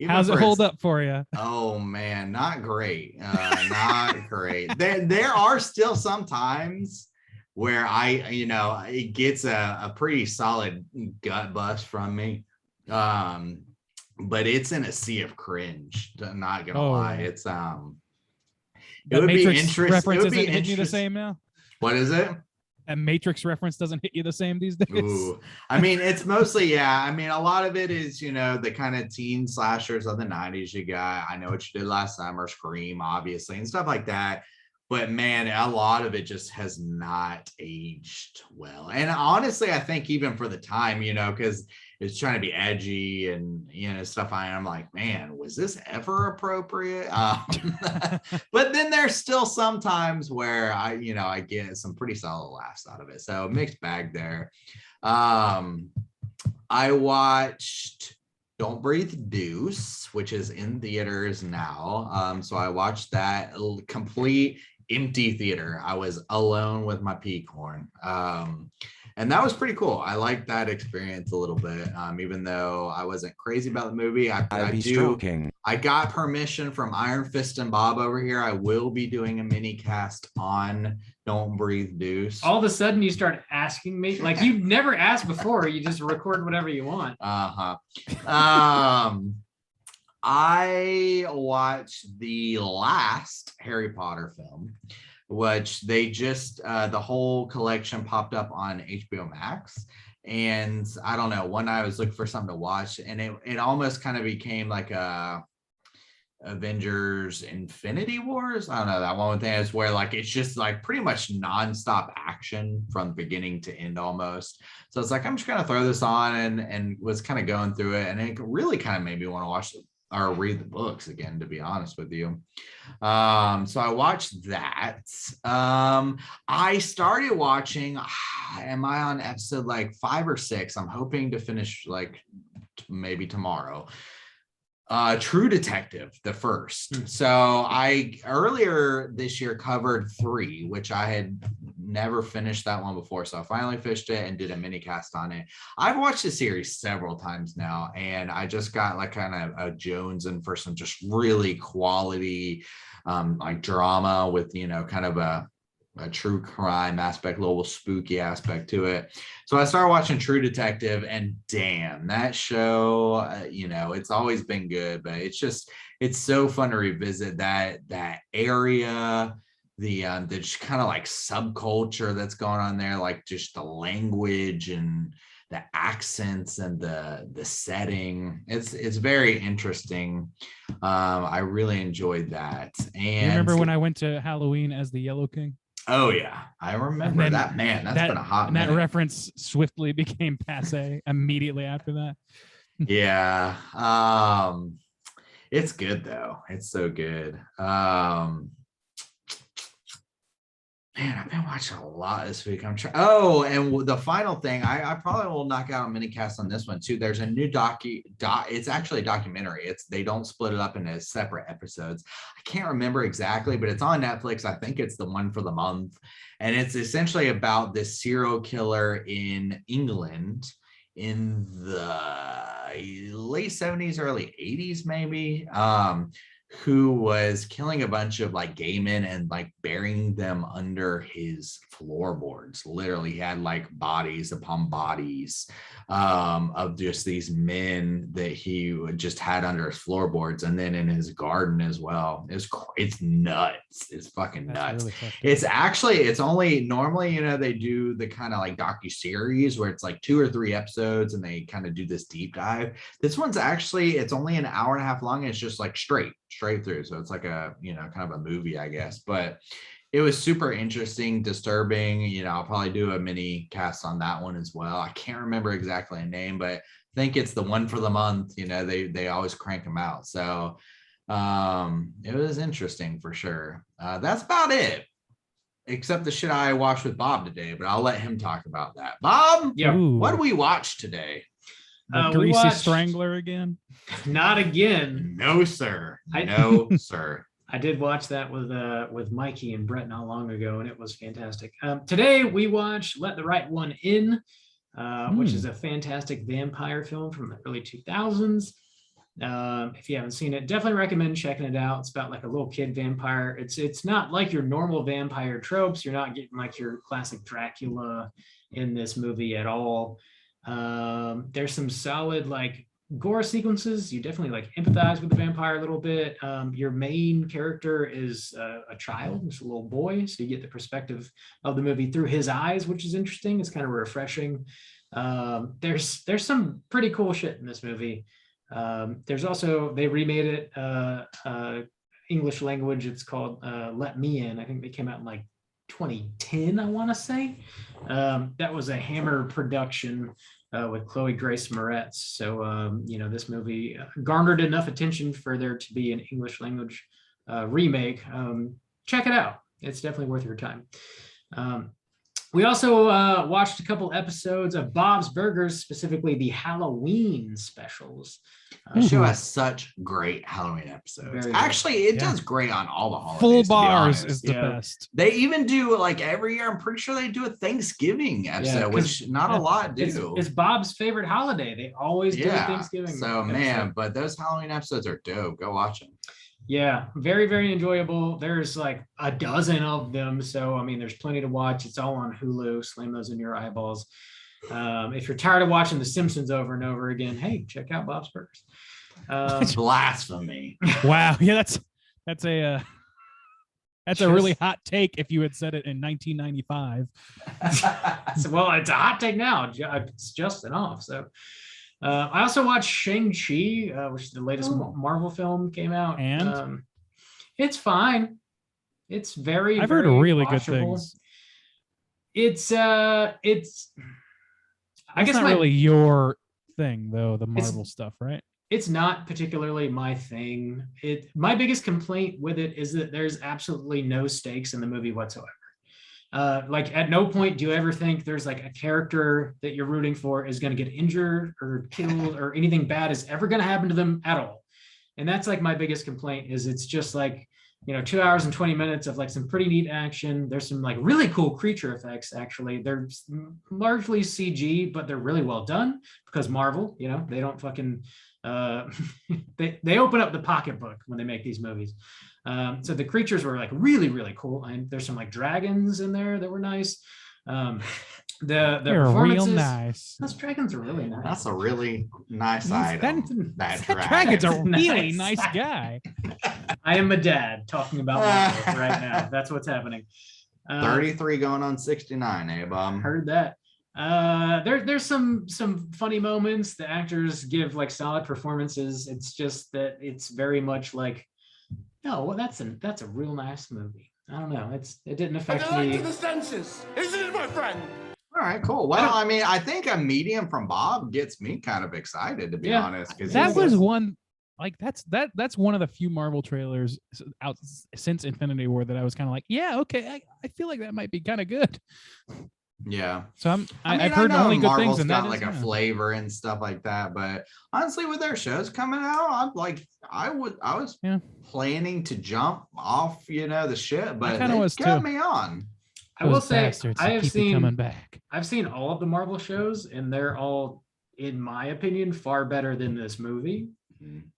how's it hold up for you? Oh man, not great. Not great. There are still some times where it gets a pretty solid gut bust from me. But it's in a sea of cringe. Not gonna lie. It's it would be interesting. Reference isn't hitting you the same now. What is it? A Matrix reference doesn't hit you the same these days. Ooh. I mean, it's mostly, yeah. I mean, a lot of it is, the kind of teen slashers of the 90s. You got I Know What You Did Last Summer, Scream, obviously, and stuff like that. But man, a lot of it just has not aged well. And honestly, I think even for the time, because it's trying to be edgy and, stuff. I'm like, man, was this ever appropriate? But then there's still some times where I get some pretty solid laughs out of it. So mixed bag there. I watched Don't Breathe Deuce, which is in theaters now. So I watched that complete empty theater. I was alone with my pea corn. And that was pretty cool. I liked that experience a little bit. Even though I wasn't crazy about the movie, I got permission from Iron Fist and Bob over here. I will be doing a mini cast on Don't Breathe Deuce. All of a sudden you start asking me, like you've never asked before. You just record whatever you want. I watched the last Harry Potter film, which they just the whole collection popped up on HBO Max. And I don't know, one night I was looking for something to watch, and it almost kind of became like a Avengers Infinity Wars. I don't know, that one thing is where like it's just like pretty much nonstop action from beginning to end almost. So it's like I'm just gonna throw this on and was kind of going through it, and it really kind of made me want to watch or read the books again, to be honest with you. So I watched that. I started watching, am I on episode like 5 or 6? I'm hoping to finish like maybe tomorrow. True Detective, the first. So I earlier this year covered 3, which I had never finished that one before. So I finally finished it and did a mini cast on it. I've watched the series several times now, and I just got like kind of a jonesing for some just really quality like drama with, kind of a true crime aspect, a little spooky aspect to it. So I started watching True Detective, and damn, that show, it's always been good, but it's so fun to revisit that area, the just kind of like subculture that's going on there, like just the language and the accents and the setting. It's very interesting. I really enjoyed that. And You remember when I went to Halloween as the Yellow King? oh yeah, I remember then that. Man, that's been a hot and that minute. reference swiftly became passe immediately after that. Yeah. It's good though. It's so good. Man, I've been watching a lot this week. I'm trying. Oh, and the final thing, I probably will knock out a mini cast on this one too. There's a new it's actually a documentary. They don't split it up into separate episodes. I can't remember exactly, but it's on Netflix. I think it's the one for the month. And it's essentially about this serial killer in England in the late 70s, early 80s, maybe. Who was killing a bunch of like gay men and like burying them under his floorboards. Literally, he had like bodies upon bodies of just these men that he just had under his floorboards, and then in his garden as well. It's nuts. It's fucking nuts. Really it's only normally, they do the kind of like docu-series where it's like 2 or 3 episodes and they kind of do this deep dive. This one's actually, it's only an hour and a half long, and it's just like straight through. So it's like a, kind of a movie, I guess. But it was super interesting, disturbing. I'll probably do a mini cast on that one as well. I can't remember exactly a name, but I think it's the one for the month. They always crank them out. So it was interesting for sure. That's about it, except the shit I watched with Bob today, but I'll let him talk about that. Bob, Yeah. What did we watch today? The Greasy Strangler again? Not again. No, sir. No, sir. I did watch that with Mikey and Brett not long ago, and it was fantastic. Today we watched Let the Right One In, which is a fantastic vampire film from the early 2000s. If you haven't seen it, definitely recommend checking it out. It's about like a little kid vampire. It's not like your normal vampire tropes. You're not getting like your classic Dracula in this movie at all. There's some solid like gore sequences. You definitely like empathize with the vampire a little bit. Your main character is a child, just a little boy, so you get the perspective of the movie through his eyes, which is interesting. It's kind of refreshing. There's some pretty cool shit in this movie. There's also, they remade it English language. It's called Let Me In. I think they came out in like 2010, I want to say. That was a Hammer production with Chloe Grace Moretz. So, this movie garnered enough attention for there to be an English language remake. Check it out. It's definitely worth your time. We also watched a couple episodes of Bob's Burgers, specifically the Halloween specials. The show has such great Halloween episodes. Actually, it does great on all the holidays. Full Bars is the best. They even do like every year. I'm pretty sure they do a Thanksgiving episode, which not a lot do. It's Bob's favorite holiday. They always do a Thanksgiving. So man, but those Halloween episodes are dope. Go watch them. Yeah, very, very enjoyable. There's like a dozen of them. So, I mean, there's plenty to watch. It's all on Hulu. Slam those in your eyeballs. If you're tired of watching The Simpsons over and over again, hey, check out Bob's Burgers. It's blasphemy. Wow. Yeah, that's a really hot take if you had said it in 1995. Well, it's a hot take now. It's just off. So I also watched Shang-Chi, which is the latest Marvel film, came out. And it's fine. It's I've heard really good things. It's I guess not really your thing though, the Marvel stuff, right? It's not particularly my thing. My biggest complaint with it is that there's absolutely no stakes in the movie whatsoever. Like at no point do you ever think there's like a character that you're rooting for is going to get injured or killed or anything bad is ever going to happen to them at all. And that's like my biggest complaint is it's just like, 2 hours and 20 minutes of like some pretty neat action. There's some like really cool creature effects. Actually, they're largely CG, but they're really well done because Marvel, they don't fucking, they open up the pocketbook when they make these movies. So the creatures were like really, really cool. And there's some like dragons in there that were nice. The performances, real nice. Those dragons are really nice. That's a really nice item. That dragon's a really nice guy. I am a dad talking about my life right now. That's what's happening. 33 going on 69, Bob? Heard that. There's some funny moments. The actors give like solid performances. It's just that it's very much like, no, well, that's a real nice movie. I don't know. It didn't affect me. To the senses, isn't it, my friend? All right, cool. Well, I mean, I think a medium from Bob gets me kind of excited, to be honest. That was one, like that's one of the few Marvel trailers out since Infinity War that I was kind of like, yeah, okay, I feel like that might be kind of good. Yeah. So I've I heard know only good Marvel's things, and got that like is, a flavor and stuff like that. But honestly, with their shows coming out, I was planning to jump off, the ship, but kinda they was kept too. me on. I will Those say bastards I have keep seen coming back. I've seen all of the Marvel shows, and they're all, in my opinion, far better than this movie.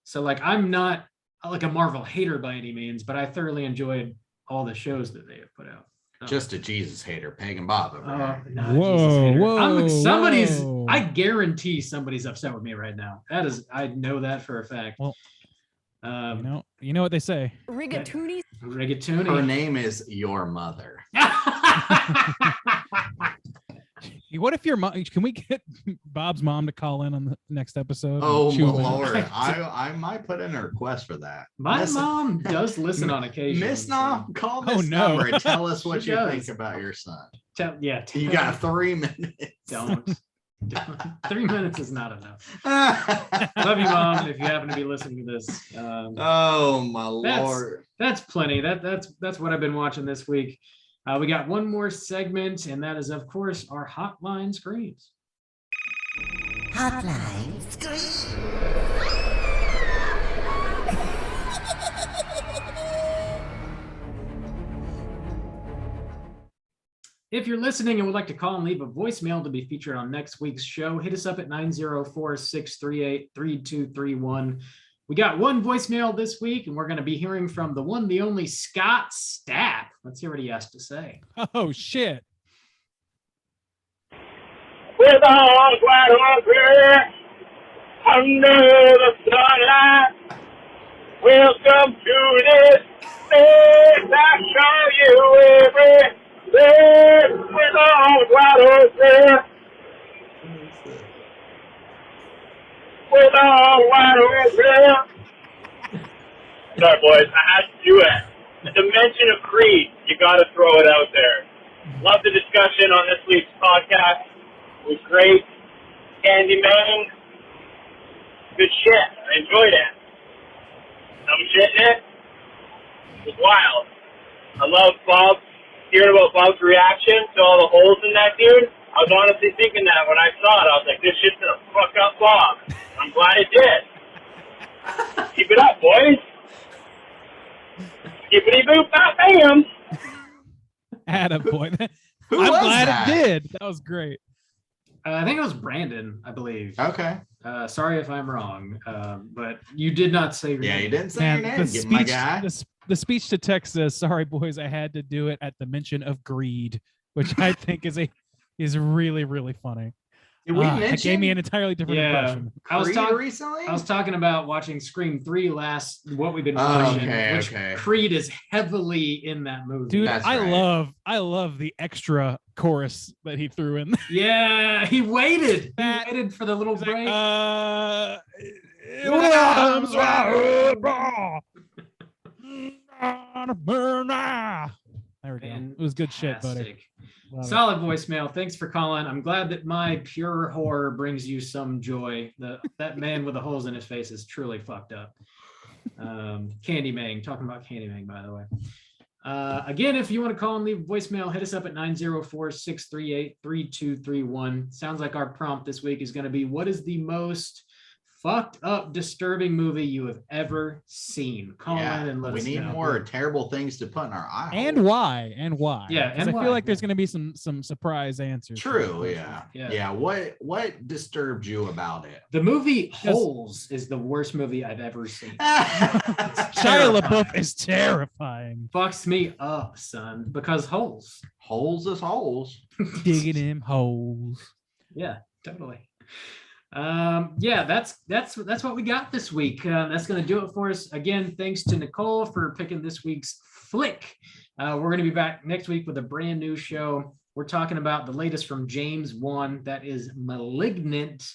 So like, I'm not like a Marvel hater by any means, but I thoroughly enjoyed all the shows that they have put out. So, Just a Jesus hater, Pagan Bob over here. not a Jesus hater. I guarantee somebody's upset with me right now. I know that for a fact. Well, you know what they say. Rigatoni. Her name is your mother. What if your mom? Can we get Bob's mom to call in on the next episode? Oh She will- Lord, I might put in a request for that. My mom does listen on occasion. Miss Nom, call Oh, this no. number and tell us what She you does. think about your son. You got 3 minutes. Don't. 3 minutes is not enough. Love you, Mom, if you happen to be listening to this. Oh my Lord. That's plenty. That's what I've been watching this week. We got one more segment, and that is, of course, our Hotline Screams. Hotline Scream. If you're listening and would like to call and leave a voicemail to be featured on next week's show, hit us up at 904-638-3231. We got one voicemail this week, and we're going to be hearing from the one, the only Scott Stapp. Let's hear what he has to say. Oh shit! With all white over under the sunlight, welcome to this place. I show you everything. With all white over. With all white over. Sorry, boys, I had to do it. The mention of Creed, you got to throw it out there. Love the discussion on this week's podcast. It was great. Candyman, good shit. I enjoyed it. Some shit in it. It was wild. I love Bob, hearing about Bob's reaction to all the holes in that dude. I was honestly thinking that when I saw it. I was like, this shit's gonna fuck up Bob. I'm glad it did. Keep it up, boys. Skippity boop, bop, bam. Attaboy. Who I'm was glad that? it did. That was great. I think it was Brandon, I believe. Okay. Sorry if I'm wrong, but you did not say your Yeah, name. you didn't say Man, your name. the Get my speech, guy. the speech to text says, "Sorry, boys, I had to do it at the mention of greed," which I think is really, really funny. Did we It mention? gave me an entirely different impression. I was Creed recently? I was talking about watching Scream 3 what we've been Oh, watching, okay, which okay. Creed is heavily in that movie. Dude, That's I right. love the extra chorus that he threw in. Yeah, he waited. That- He waited for the little He's break. like, there we go. It was good shit, buddy. Fantastic. Love it. Solid voicemail. Thanks for calling. I'm glad that my pure horror brings you some joy. That man with the holes in his face is truly fucked up. Candyman, talking about Candyman, by the way. Again, if you want to call and leave a voicemail, hit us up at 904-638-3231. Sounds like our prompt this week is going to be, what is the most fucked up, disturbing movie you have ever seen? Call in and let we us need know. more terrible things to put in our eye. And why? And why? Yeah, 'Cause and I why, feel like there's yeah. going to be some surprise answers. to True, this yeah. Yeah. Yeah. What disturbed you about it? The movie Holes is the worst movie I've ever seen. Shia Terrifying. LaBeouf is terrifying. Fucks me up, son, because holes. Holes is holes. Digging in holes. Yeah, totally. Yeah, that's what we got this week. That's going to do it for us. Again, thanks to Nicole for picking this week's flick. We're going to be back next week with a brand new show. We're talking about the latest from James Wan. That is Malignant.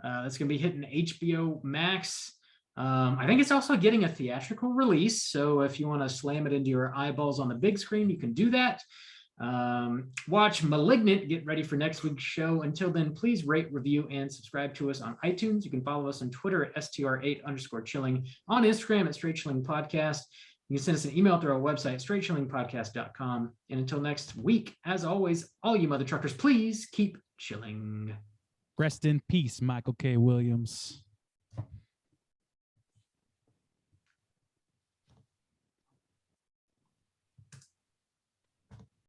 That's going to be hitting HBO Max. I think it's also getting a theatrical release. So if you want to slam it into your eyeballs on the big screen, you can do that. Watch Malignant, get ready for next week's show. Until then, please rate, review, and subscribe to us on iTunes. You can follow us on Twitter at STR8_chilling, on Instagram at Straight Chilling Podcast. You can send us an email through our website, straightchillingpodcast.com. And until next week, as always, all you mother truckers, please keep chilling. Rest in peace, Michael K. Williams.